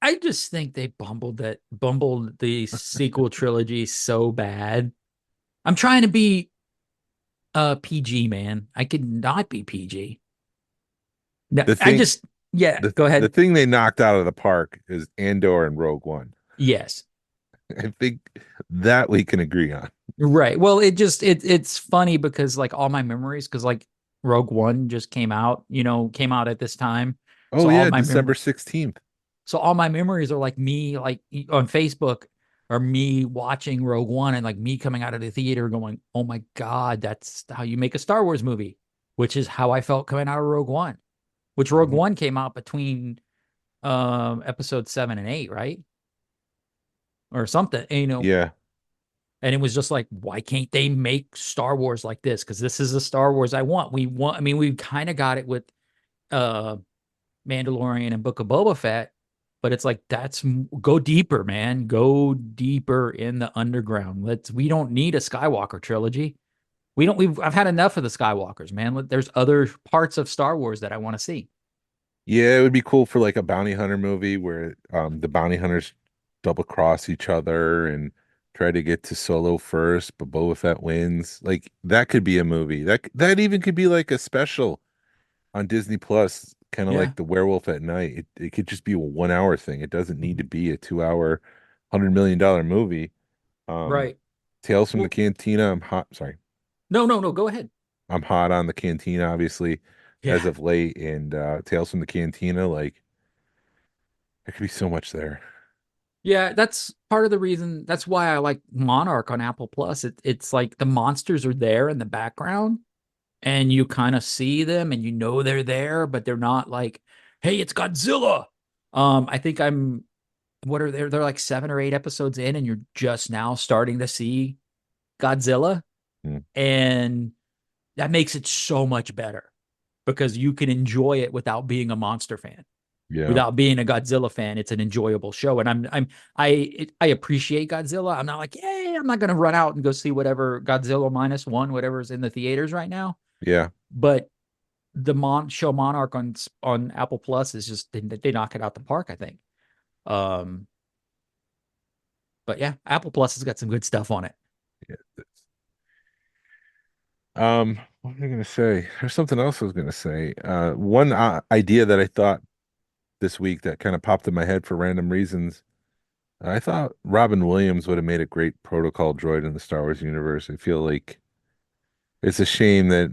I just think they bumbled the sequel trilogy so bad. I'm trying to be PG, man. I could not be PG. No, The thing, go ahead. The thing they knocked out of the park is Andor and Rogue One. Yes. I think that we can agree on. Right. Well, it's funny because like all my memories, because like Rogue One just came out at this time. Oh so yeah, December 16th. So all my memories are like me, like on Facebook, or me watching Rogue One and like me coming out of the theater going, "Oh my God, that's how you make a Star Wars movie," which is how I felt coming out of Rogue One. Which Rogue One came out between episode 7 and 8, right? or something, Yeah. and it was just like, why can't they make Star Wars like this? Because this is the Star Wars I want. I mean, we kind of got it with uh Mandalorian and Book of Boba Fett, but it's like, go deeper, man. Go deeper in the underground. We don't need a Skywalker trilogy. I've had enough of the Skywalkers, man. There's other parts of Star Wars that I want to see. Yeah, it would be cool for like a bounty hunter movie where the bounty hunters double cross each other and try to get to Solo first, but Boba Fett wins. Like that could be a movie. That even could be like a special on Disney Plus, kind of Yeah, like The Werewolf at Night. It could just be a 1 hour thing. It doesn't need to be a 2 hour, $100 million movie. Um, right. Tales from the Well, Cantina. I'm hot. Sorry, no, go ahead. I'm hot on the Cantina, obviously, as Yeah. of late, and Tales from the Cantina. Like there could be so much there. Yeah, that's part of the reason. That's why I like Monarch on Apple Plus. It's like the monsters are there in the background and you kind of see them and they're there, but they're not like, hey, it's Godzilla. I think what are they're like 7 or 8 episodes in, and you're just now starting to see Godzilla. Mm, And that makes it so much better because you can enjoy it without being a monster fan. yeah, Without being a Godzilla fan, it's an enjoyable show, and I appreciate Godzilla. I'm not like, yay, I'm not going to run out and go see whatever Godzilla -1, whatever's in the theaters right now. yeah. But the show Monarch on Apple Plus is just they knock it out the park, I think. Um, but yeah, Apple Plus has got some good stuff on it. Yeah. What was I gonna say? There's something else I was gonna say. One idea that I thought this week that kind of popped in my head for random reasons. I thought Robin Williams would have made a great protocol droid in the Star Wars universe. I feel like it's a shame that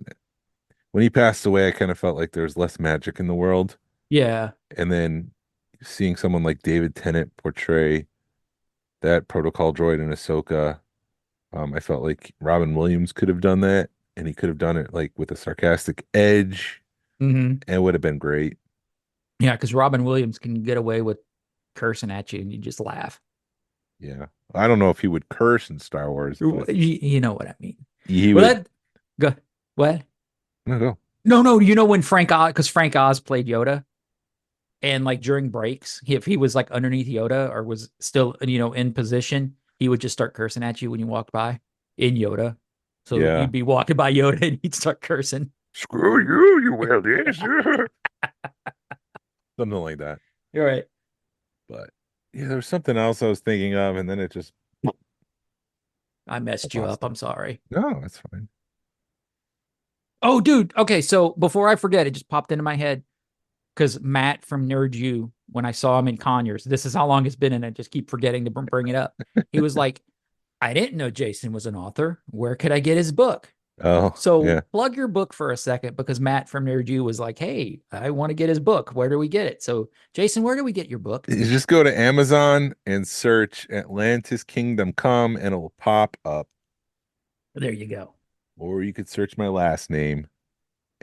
when he passed away, I kind of felt like there was less magic in the world. Yeah. And then seeing someone like David Tennant portray that protocol droid in Ahsoka, I felt like Robin Williams could have done that, and he could have done it like with a sarcastic edge, Mm-hmm. and it would have been great. Yeah, because Robin Williams can get away with cursing at you and you just laugh. Yeah. I don't know if he would curse in Star Wars, but You know what I mean. he Well, would. that go what? No, go. No. You know when Frank Oz, because Frank Oz played Yoda, and like during breaks, if he was like underneath Yoda or was still in position, he would just start cursing at you when you walked by in Yoda. So Yeah. you'd be walking by Yoda and he'd start cursing. Screw you, you will this. Something like that. You're right. But yeah, there was something else I was thinking of, and then it just I messed you lost up. it. I'm sorry. No, it's fine. Oh, dude. Okay, so before I forget, it just popped into my head because Matt from Nerd U, when I saw him in Conyers, this is how long it's been, and I just keep forgetting to bring it up. He was like, I didn't know Jason was an author. Where could I get his book? Oh, So yeah. plug your book for a second because Matt from Nerd U was like, hey, I want to get his book. Where do we get it? So, Jason, where do we get your book? You just go to Amazon and search Atlantis Kingdom Come, and it will pop up. There you go. Or you could search my last name,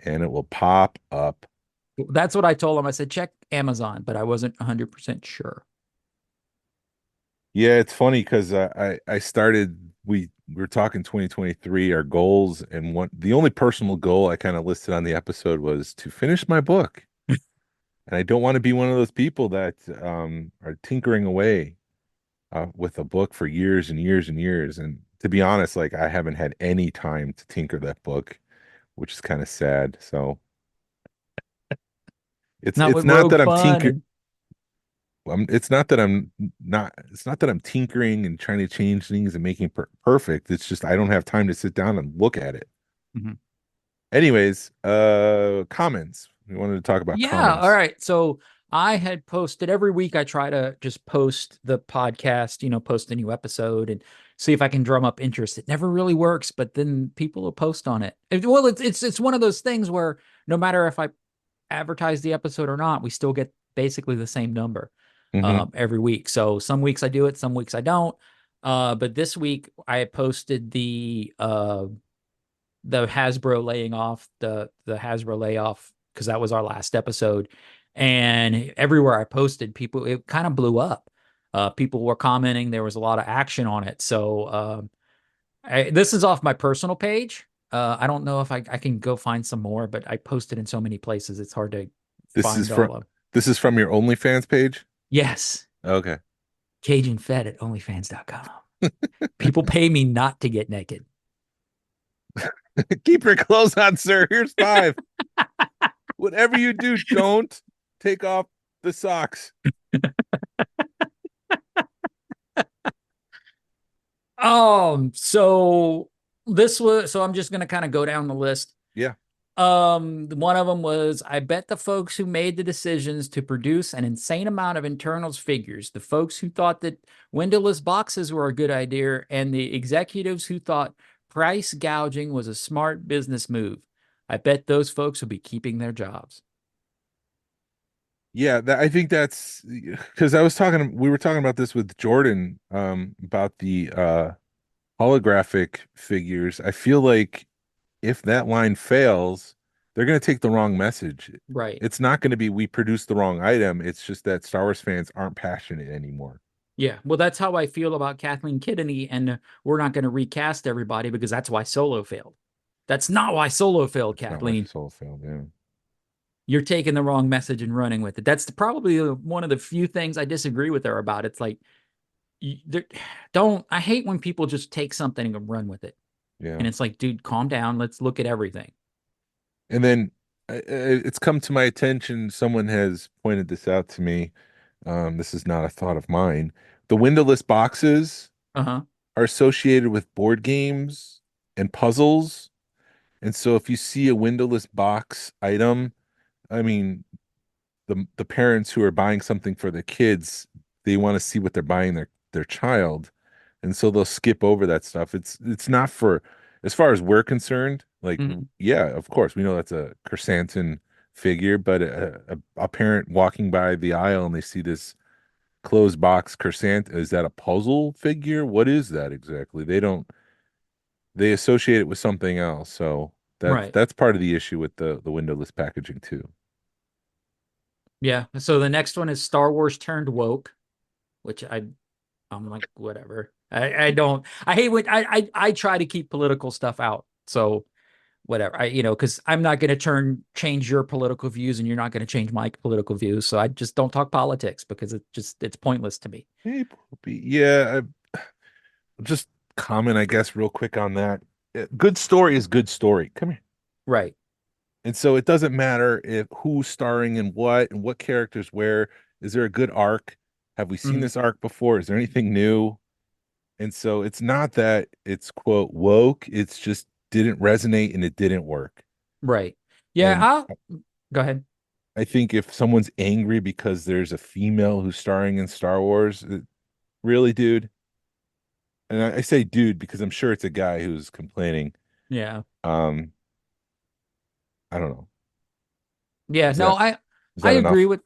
and it will pop up. That's what I told him. I said, check Amazon, but I wasn't 100% sure. Yeah, it's funny because I started we were talking 2023 our goals, and the only personal goal I kind of listed on the episode was to finish my book. And I don't want to be one of those people that are tinkering away with a book for years and years and years. And to be honest, like I haven't had any time to tinker that book, which is kind of sad. So it's Not it's with not Rogue that I'm Fun. tinker it's not that I'm tinkering and trying to change things and making perfect. It's just I don't have time to sit down and look at it. Mhm. Anyways, comments. We wanted to talk about Yeah. comments. All right. So I had posted every week. I try to just post the podcast, post a new episode and see if I can drum up interest. It never really works, but then people will post on it. Well, it's one of those things where no matter if I advertise the episode or not, we still get basically the same number Hmm. every week. So some weeks I do it, some weeks I don't. But this week I posted the Hasbro laying off the Hasbro layoff because that was our last episode, and everywhere I posted, people it kind of blew up. People were commenting. There was a lot of action on it. So this is off my personal page. I don't know if I can go find some more, but I posted in so many places. It's hard to This is find all from of them. this is from your OnlyFans page? Yes. Okay. CajunFed at onlyfans.com. People pay me not to get naked. Keep your clothes on, sir. Here's 5. Whatever you do, don't take off the socks. So I'm just gonna kind of go down the list. Yeah. One of them was, I bet the folks who made the decisions to produce an insane amount of internals figures, the folks who thought that windowless boxes were a good idea, and the executives who thought price gouging was a smart business move. I bet those folks will be keeping their jobs. Yeah, I think that's because we were talking about this with Jordan, about the holographic figures. I feel like if that line fails, they're going to take the wrong message. Right. It's not going to be we produced the wrong item. It's just that Star Wars fans aren't passionate anymore. Yeah. Well, that's how I feel about Kathleen Kennedy, and we're not going to recast everybody because that's why Solo failed. That's not why Solo failed, Kathleen. Solo failed, yeah. You're taking the wrong message and running with it. That's probably one of the few things I disagree with her about. It's like, I hate when people just take something and run with it. Yeah. And it's like, dude, calm down. Let's look at everything. And then it's come to my attention. Someone has pointed this out to me. This is not a thought of mine. The windowless boxes are associated with board games and puzzles. And so if you see a windowless box item, I mean, the parents who are buying something for their kids, they want to see what they're buying their child. And so they'll skip over that stuff. It's not for, as far as we're concerned, like, yeah, of course, we know that's a Chrysanthemum figure, but a parent walking by the aisle and they see this closed box Chrysanthemum, is that a puzzle figure? What is that exactly? They associate it with something else. So that's part of the issue with the windowless packaging too. Yeah. So the next one is Star Wars turned woke, which I'm like, whatever. I hate when I try to keep political stuff out. So whatever, because I'm not going to change your political views and you're not going to change my political views. So I just don't talk politics because it's pointless to me. Hey, yeah. Just comment, I guess, real quick on that. Good story is good story. Come here. Right. And so it doesn't matter if who's starring in what and what characters where. Is there a good arc? Have we seen this arc before? Is there anything new? And so it's not that it's quote woke. It's just didn't resonate and it didn't work. Right. Yeah. Go ahead. I think if someone's angry because there's a female who's starring in Star Wars, really, dude? And I say dude because I'm sure it's a guy who's complaining. Yeah. I don't know. Yeah, I agree with.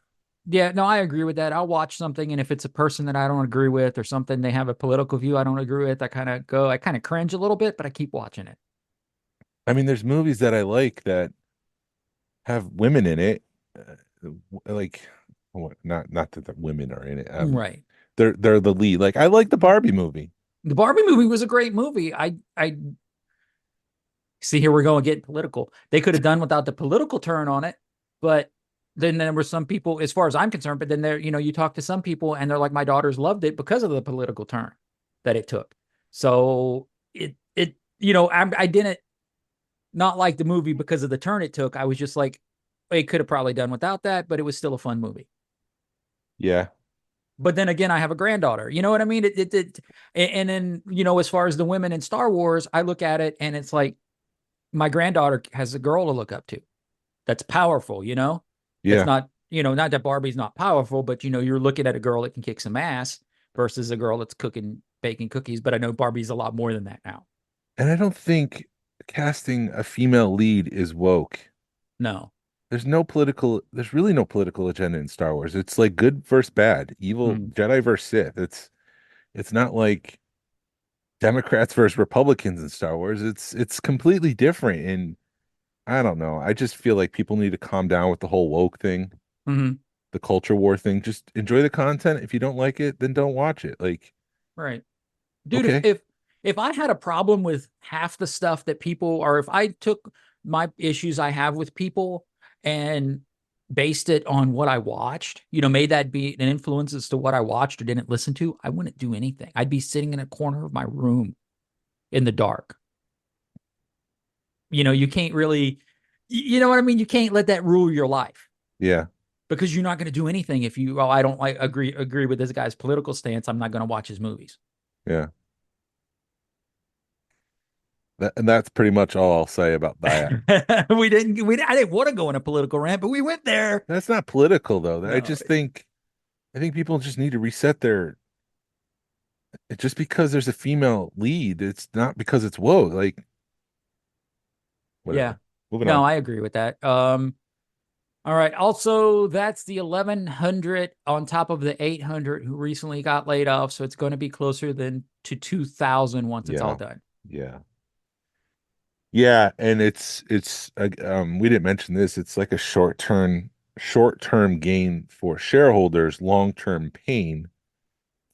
Yeah, no, I agree with that. I'll watch something, and if it's a person that I don't agree with or something, they have a political view I don't agree with, I kind of cringe a little bit, but I keep watching it. I mean, there's movies that I like that have women in it, like not that the women are in it. Right. They're the lead. Like I like the Barbie movie. The Barbie movie was a great movie. I see, here we're going getting political. They could have done without the political turn on it, but then there were some people, as far as I'm concerned, but then you talk to some people and they're like, my daughters loved it because of the political turn that it took. So I didn't not like the movie because of the turn it took. I was just like, it could have probably done without that, but it was still a fun movie. Yeah. But then again, I have a granddaughter, you know what I mean? And then, as far as the women in Star Wars, I look at it and it's like, my granddaughter has a girl to look up to. That's powerful, Yeah. It's not, not that Barbie's not powerful, but you're looking at a girl that can kick some ass versus a girl that's baking cookies. But I know Barbie's a lot more than that now. And I don't think casting a female lead is woke. No. There's really no political agenda in Star Wars. It's like good versus bad, evil Jedi versus Sith. It's not like Democrats versus Republicans in Star Wars. It's completely different. And I don't know. I just feel like people need to calm down with the whole woke thing. The the culture war thing. Just enjoy the content. If you don't like it, then don't watch it. Like, Right. Dude, okay. if I had a problem with half the stuff that people, or if I took my issues I have with people and based it on what I watched, made that be an influence as to what I watched or didn't listen to, I wouldn't do anything. I'd be sitting in a corner of my room in the dark. You can't really, you know what I mean? You can't let that rule your life. Yeah. Because you're not going to do anything if I don't agree with this guy's political stance. I'm not going to watch his movies. Yeah. And that's pretty much all I'll say about that. I didn't want to go on a political rant, but we went there. That's not political though. No. I think people just need to reset just because there's a female lead, it's not because it's woke. Like, whatever. Yeah. Moving No, on. I agree with that. All right. Also, that's the 1,100 on top of the 800 who recently got laid off. So it's going to be closer to 2,000 once it's all done. Yeah. Yeah, and it's we didn't mention this. It's like a short-term gain for shareholders, long-term pain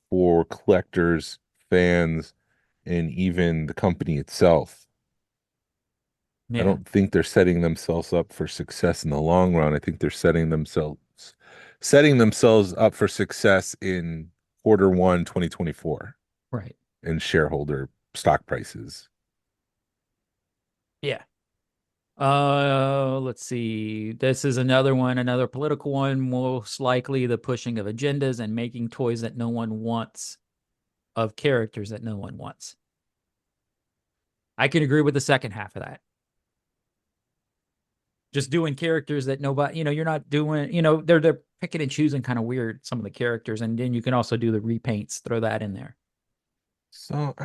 for collectors, fans, and even the company itself. Yeah. I don't think they're setting themselves up for success in the long run. I think they're setting themselves up for success in Q1 2024. Right. And shareholder stock prices. Yeah. Let's see. This is another political one. Most likely the pushing of agendas and making toys that no one wants of characters that no one wants. I can agree with the second half of that. Just doing characters that nobody, you're not doing, they're picking and choosing kind of weird, some of the characters. And then you can also do the repaints, throw that in there. So,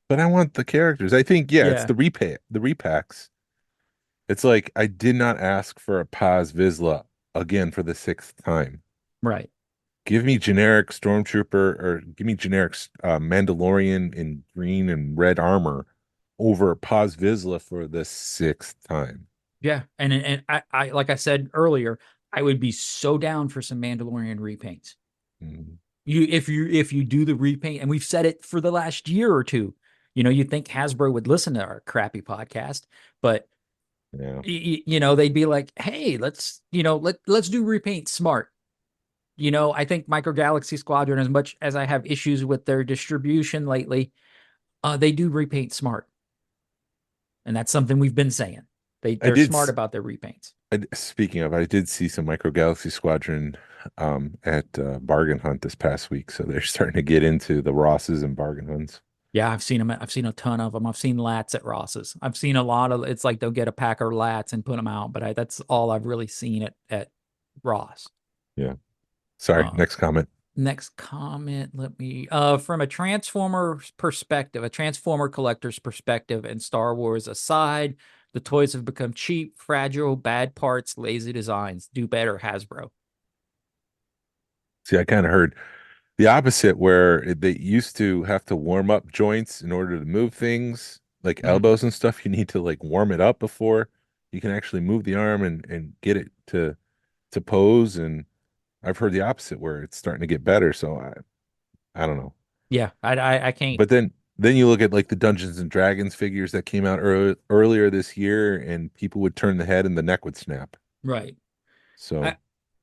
but I want the characters. I think, it's the repacks. It's like, I did not ask for a Paz Vizsla again for the 6th time. Right. Give me generic Stormtrooper or give me generic Mandalorian in green and red armor over Paz Vizsla for the 6th time. Yeah. And I like I said earlier, I would be so down for some Mandalorian repaints. Mm-hmm. If you do the repaint, and we've said it for the last year or two, you'd think Hasbro would listen to our crappy podcast, but they'd be like, hey, let's do repaint smart. I think Micro Galaxy Squadron, as much as I have issues with their distribution lately, they do repaint smart. And that's something we've been saying. They're smart about their repaints. Speaking of, I did see some Micro Galaxy Squadron at Bargain Hunt this past week, so they're starting to get into the Rosses and Bargain Hunts. Yeah, I've seen them. I've seen a ton of them. I've seen lats at Ross's. I've seen a lot of. It's like they'll get a pack of lats and put them out, but that's all I've really seen at Ross. Yeah. Sorry. Next comment. Let me from a Transformer perspective, a Transformer collector's perspective, and Star Wars aside, the toys have become cheap, fragile, bad parts, lazy designs. Do better, Hasbro. See, I kind of heard the opposite, where they used to have to warm up joints in order to move things, like elbows and stuff. You need to like warm it up before you can actually move the arm and get it to pose. And I've heard the opposite, where it's starting to get better. So I don't know. Yeah, I can't. But then you look at like the Dungeons and Dragons figures that came out earlier this year, and people would turn the head and the neck would snap. Right. So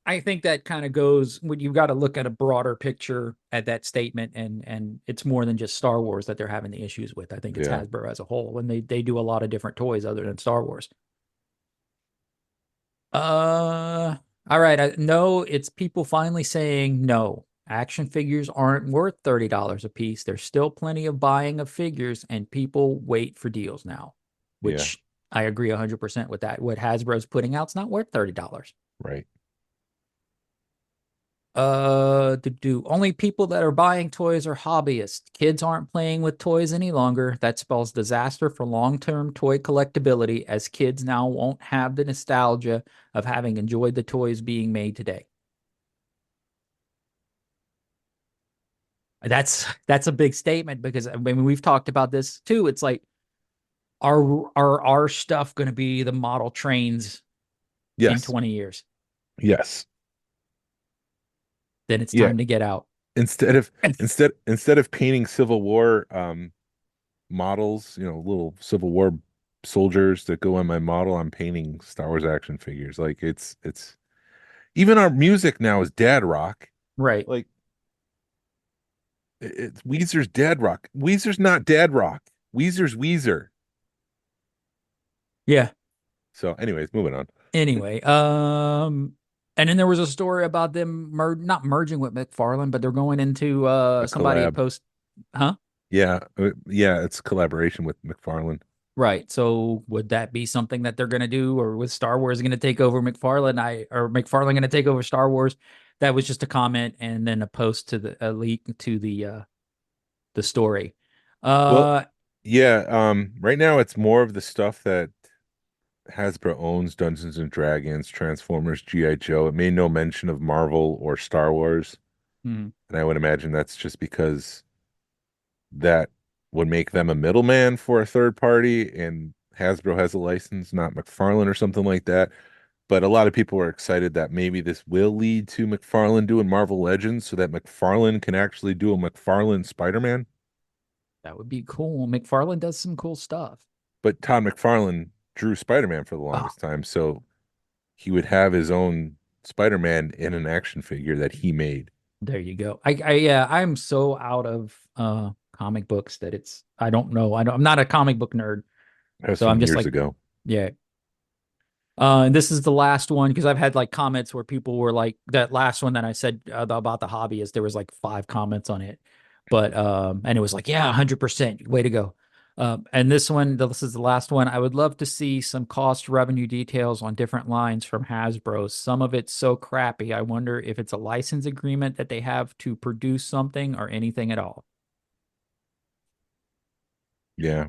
I think that kind of goes when you've got to look at a broader picture at that statement, and it's more than just Star Wars that they're having the issues with. I think it's Hasbro as a whole, and they do a lot of different toys other than Star Wars. All right. No, it's people finally saying no. Action figures aren't worth $30 a piece. There's still plenty of buying of figures, and people wait for deals now, which I agree 100% with that. What Hasbro's putting out's not worth $30. Right. Only people that are buying toys are hobbyists. Kids aren't playing with toys any longer. That spells disaster for long-term toy collectability, as kids now won't have the nostalgia of having enjoyed the toys being made today. That's a big statement, because I mean, we've talked about this too. It's like, are our stuff going to be the model trains in 20 years? Yes. then it's Yeah. time to get out. Instead of painting Civil War models, little Civil War soldiers that go on my model, I'm painting Star Wars action figures. Like it's even our music now is dad rock. Right. Like it's Weezer's dad rock. Weezer's not dad rock. Weezer's Weezer. Yeah. So, anyways, moving on. Anyway, and then there was a story about them not merging with McFarlane, but they're going into A somebody collab. post, huh? Yeah, it's collaboration with McFarlane. Right. So would that be something that they're going to do, or with Star Wars going to take over McFarlane? Or McFarlane going to take over Star Wars? That was just a comment and then a post to a leak to the story. Well, yeah, right now it's more of the stuff that Hasbro owns, Dungeons and Dragons, Transformers, G.I. Joe. It made no mention of Marvel or Star Wars. hmm. And I would imagine that's just because that would make them a middleman for a third party, and Hasbro has a license, not McFarlane or something like that. But a lot of people are excited that maybe this will lead to McFarlane doing Marvel Legends so that McFarlane can actually do a McFarlane Spider-Man. That would be cool. McFarlane does some cool stuff. But Todd McFarlane drew Spider-Man for the longest time, so he would have his own Spider-Man in an action figure that he made. There you go. Yeah, I'm so out of comic books that I don't know. I'm not a comic book nerd. That was So from I'm just years like, ago. yeah. And this is the last one because I've had like comments where people were like, that last one that I said about the hobbyist, there was like 5 comments on it, but and it was like, yeah, 100%, way to go. And this is the last one. I would love to see some cost revenue details on different lines from Hasbro. Some of it's so crappy. I wonder if it's a license agreement that they have to produce something or anything at all. Yeah.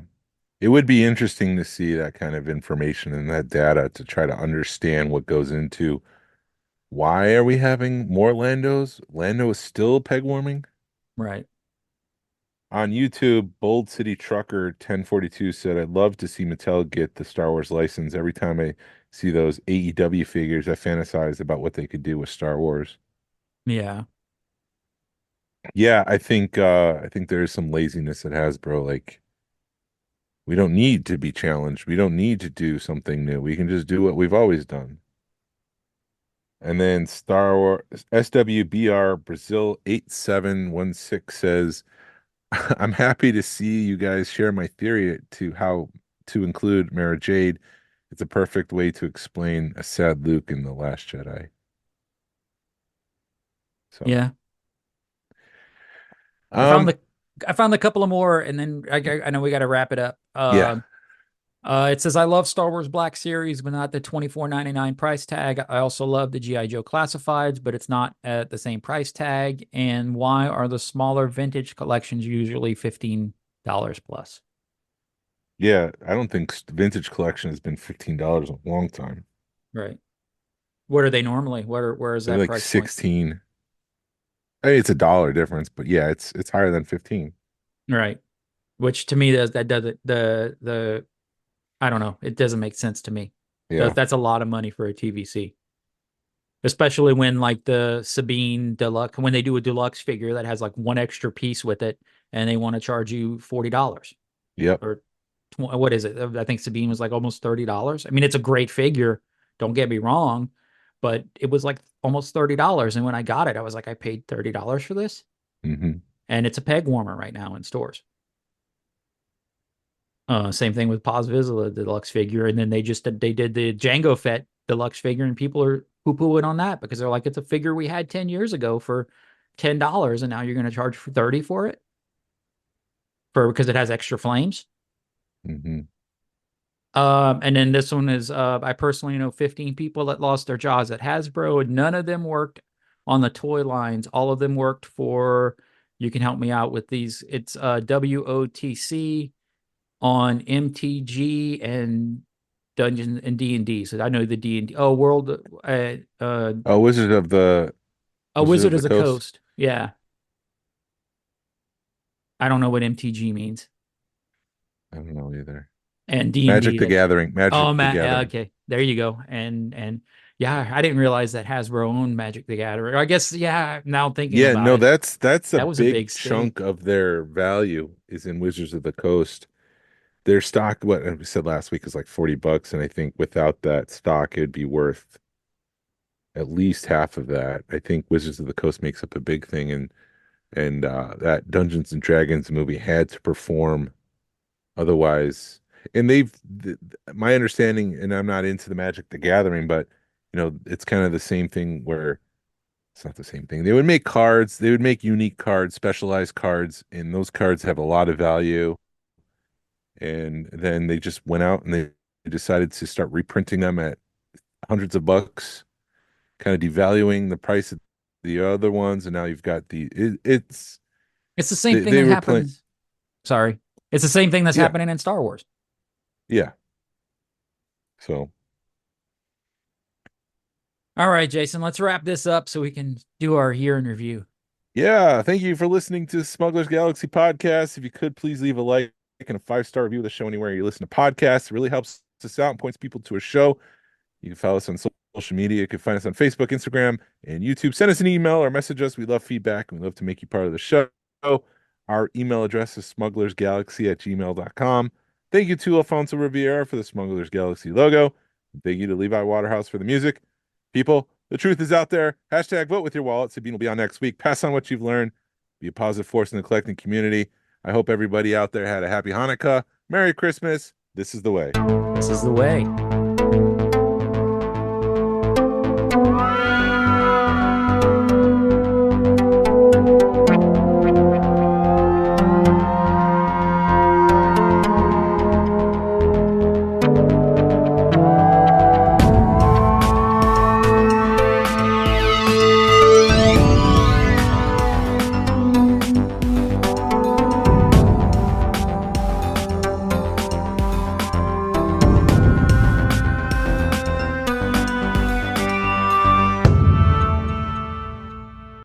It would be interesting to see that kind of information and that data to try to understand what goes into why are we having more Landos? Lando is still peg warming. Right. On YouTube, Bold City Trucker 1042 said, I'd love to see Mattel get the Star Wars license. Every time I see those AEW figures, I fantasize about what they could do with Star Wars. Yeah. Yeah, I think there is some laziness at Hasbro. Like, we don't need to be challenged. We don't need to do something new. We can just do what we've always done. And then Star Wars SWBR Brazil 8716 says, I'm happy to see you guys share my theory to how to include Mara Jade. It's a perfect way to explain a sad Luke in The Last Jedi. So Yeah. um I found a couple of more, and then I know we got to wrap it up. yeah. It says, I love Star Wars Black Series, but not the $24.99 price tag. I also love the G.I. Joe Classifieds, but it's not at the same price tag. And why are the smaller vintage collections usually $15 plus? Yeah, I don't think vintage collection has been $15 in a long time. Right. What are they normally? Where is They're that like price 16. Point? I mean, it's $1 difference, but yeah, it's higher than 15. Right. Which to me that doesn't the I don't know. It doesn't make sense to me. Yeah. That's a lot of money for a TVC. Especially when like the Sabine Deluxe, when they do a deluxe figure that has like one extra piece with it and they want to charge you $40. Yep. Or what is it? I think Sabine was like almost $30. I mean, it's a great figure. Don't get me wrong, but it was like almost $30. And when I got it, I was like, I paid $30 for this. Mm-hmm. And it's a peg warmer right now in stores. Same thing with Paz Vizsla, the deluxe figure. And then they did the Jango Fett deluxe figure, and people are poo-pooing on that because they're like, it's a figure we had 10 years ago for $10, and now you're going to charge for 30 for it because it has extra flames. Mm-hmm. And then this one is, I personally know 15 people that lost their jobs at Hasbro, and none of them worked on the toy lines. All of them worked for, you can help me out with these. It's WOTC on MTG and Dungeons and D&D. So I know the D&D. Oh, World. Wizard of the Wizard of the Coast. Yeah. I don't know what MTG means. I don't know either. And D&D. Magic the Gathering. Magic the Gathering. Okay. There you go. And Yeah, I didn't realize that Hasbro owned Magic the Gathering. I guess, yeah, now thinking Yeah, about no, it, that's a that was a big big stake. chunk of their value is in Wizards of the Coast. Their stock, what we said last week, is like $40, and I think without that stock, it'd be worth at least half of that. I think Wizards of the Coast makes up a big thing, and that Dungeons and Dragons movie had to perform otherwise. And my understanding, and I'm not into the Magic the Gathering, but it's kind of the same thing where it's not the same thing. They would make cards, they would make unique cards, specialized cards, and those cards have a lot of value. And then they just went out and they decided to start reprinting them at hundreds of bucks, kind of devaluing the price of the other ones. And now you've got it's It's the same thing they that were playing. happens. Sorry. It's the same thing that's Yeah. happening in Star Wars. Yeah. So All right, Jason, let's wrap this up so we can do our year in review. yeah, thank you for listening to Smugglers Galaxy Podcast. If you could please leave a like and a 5-star review of the show anywhere you listen to podcasts. It really helps us out and points people to a show. You can follow us on social media. You can find us on Facebook, Instagram, and YouTube. Send us an email or message us. We love feedback and we love to make you part of the show. Our email address is smugglersgalaxy@gmail.com. Thank you to Alfonso Riviera for the Smugglers Galaxy logo. Thank you to Levi Waterhouse for the music. People, the truth is out there. Hashtag vote with your wallet. Sabine will be on next week. Pass on what you've learned. Be a positive force in the collecting community. I hope everybody out there had a happy Hanukkah. Merry Christmas. This is the way. This is the way.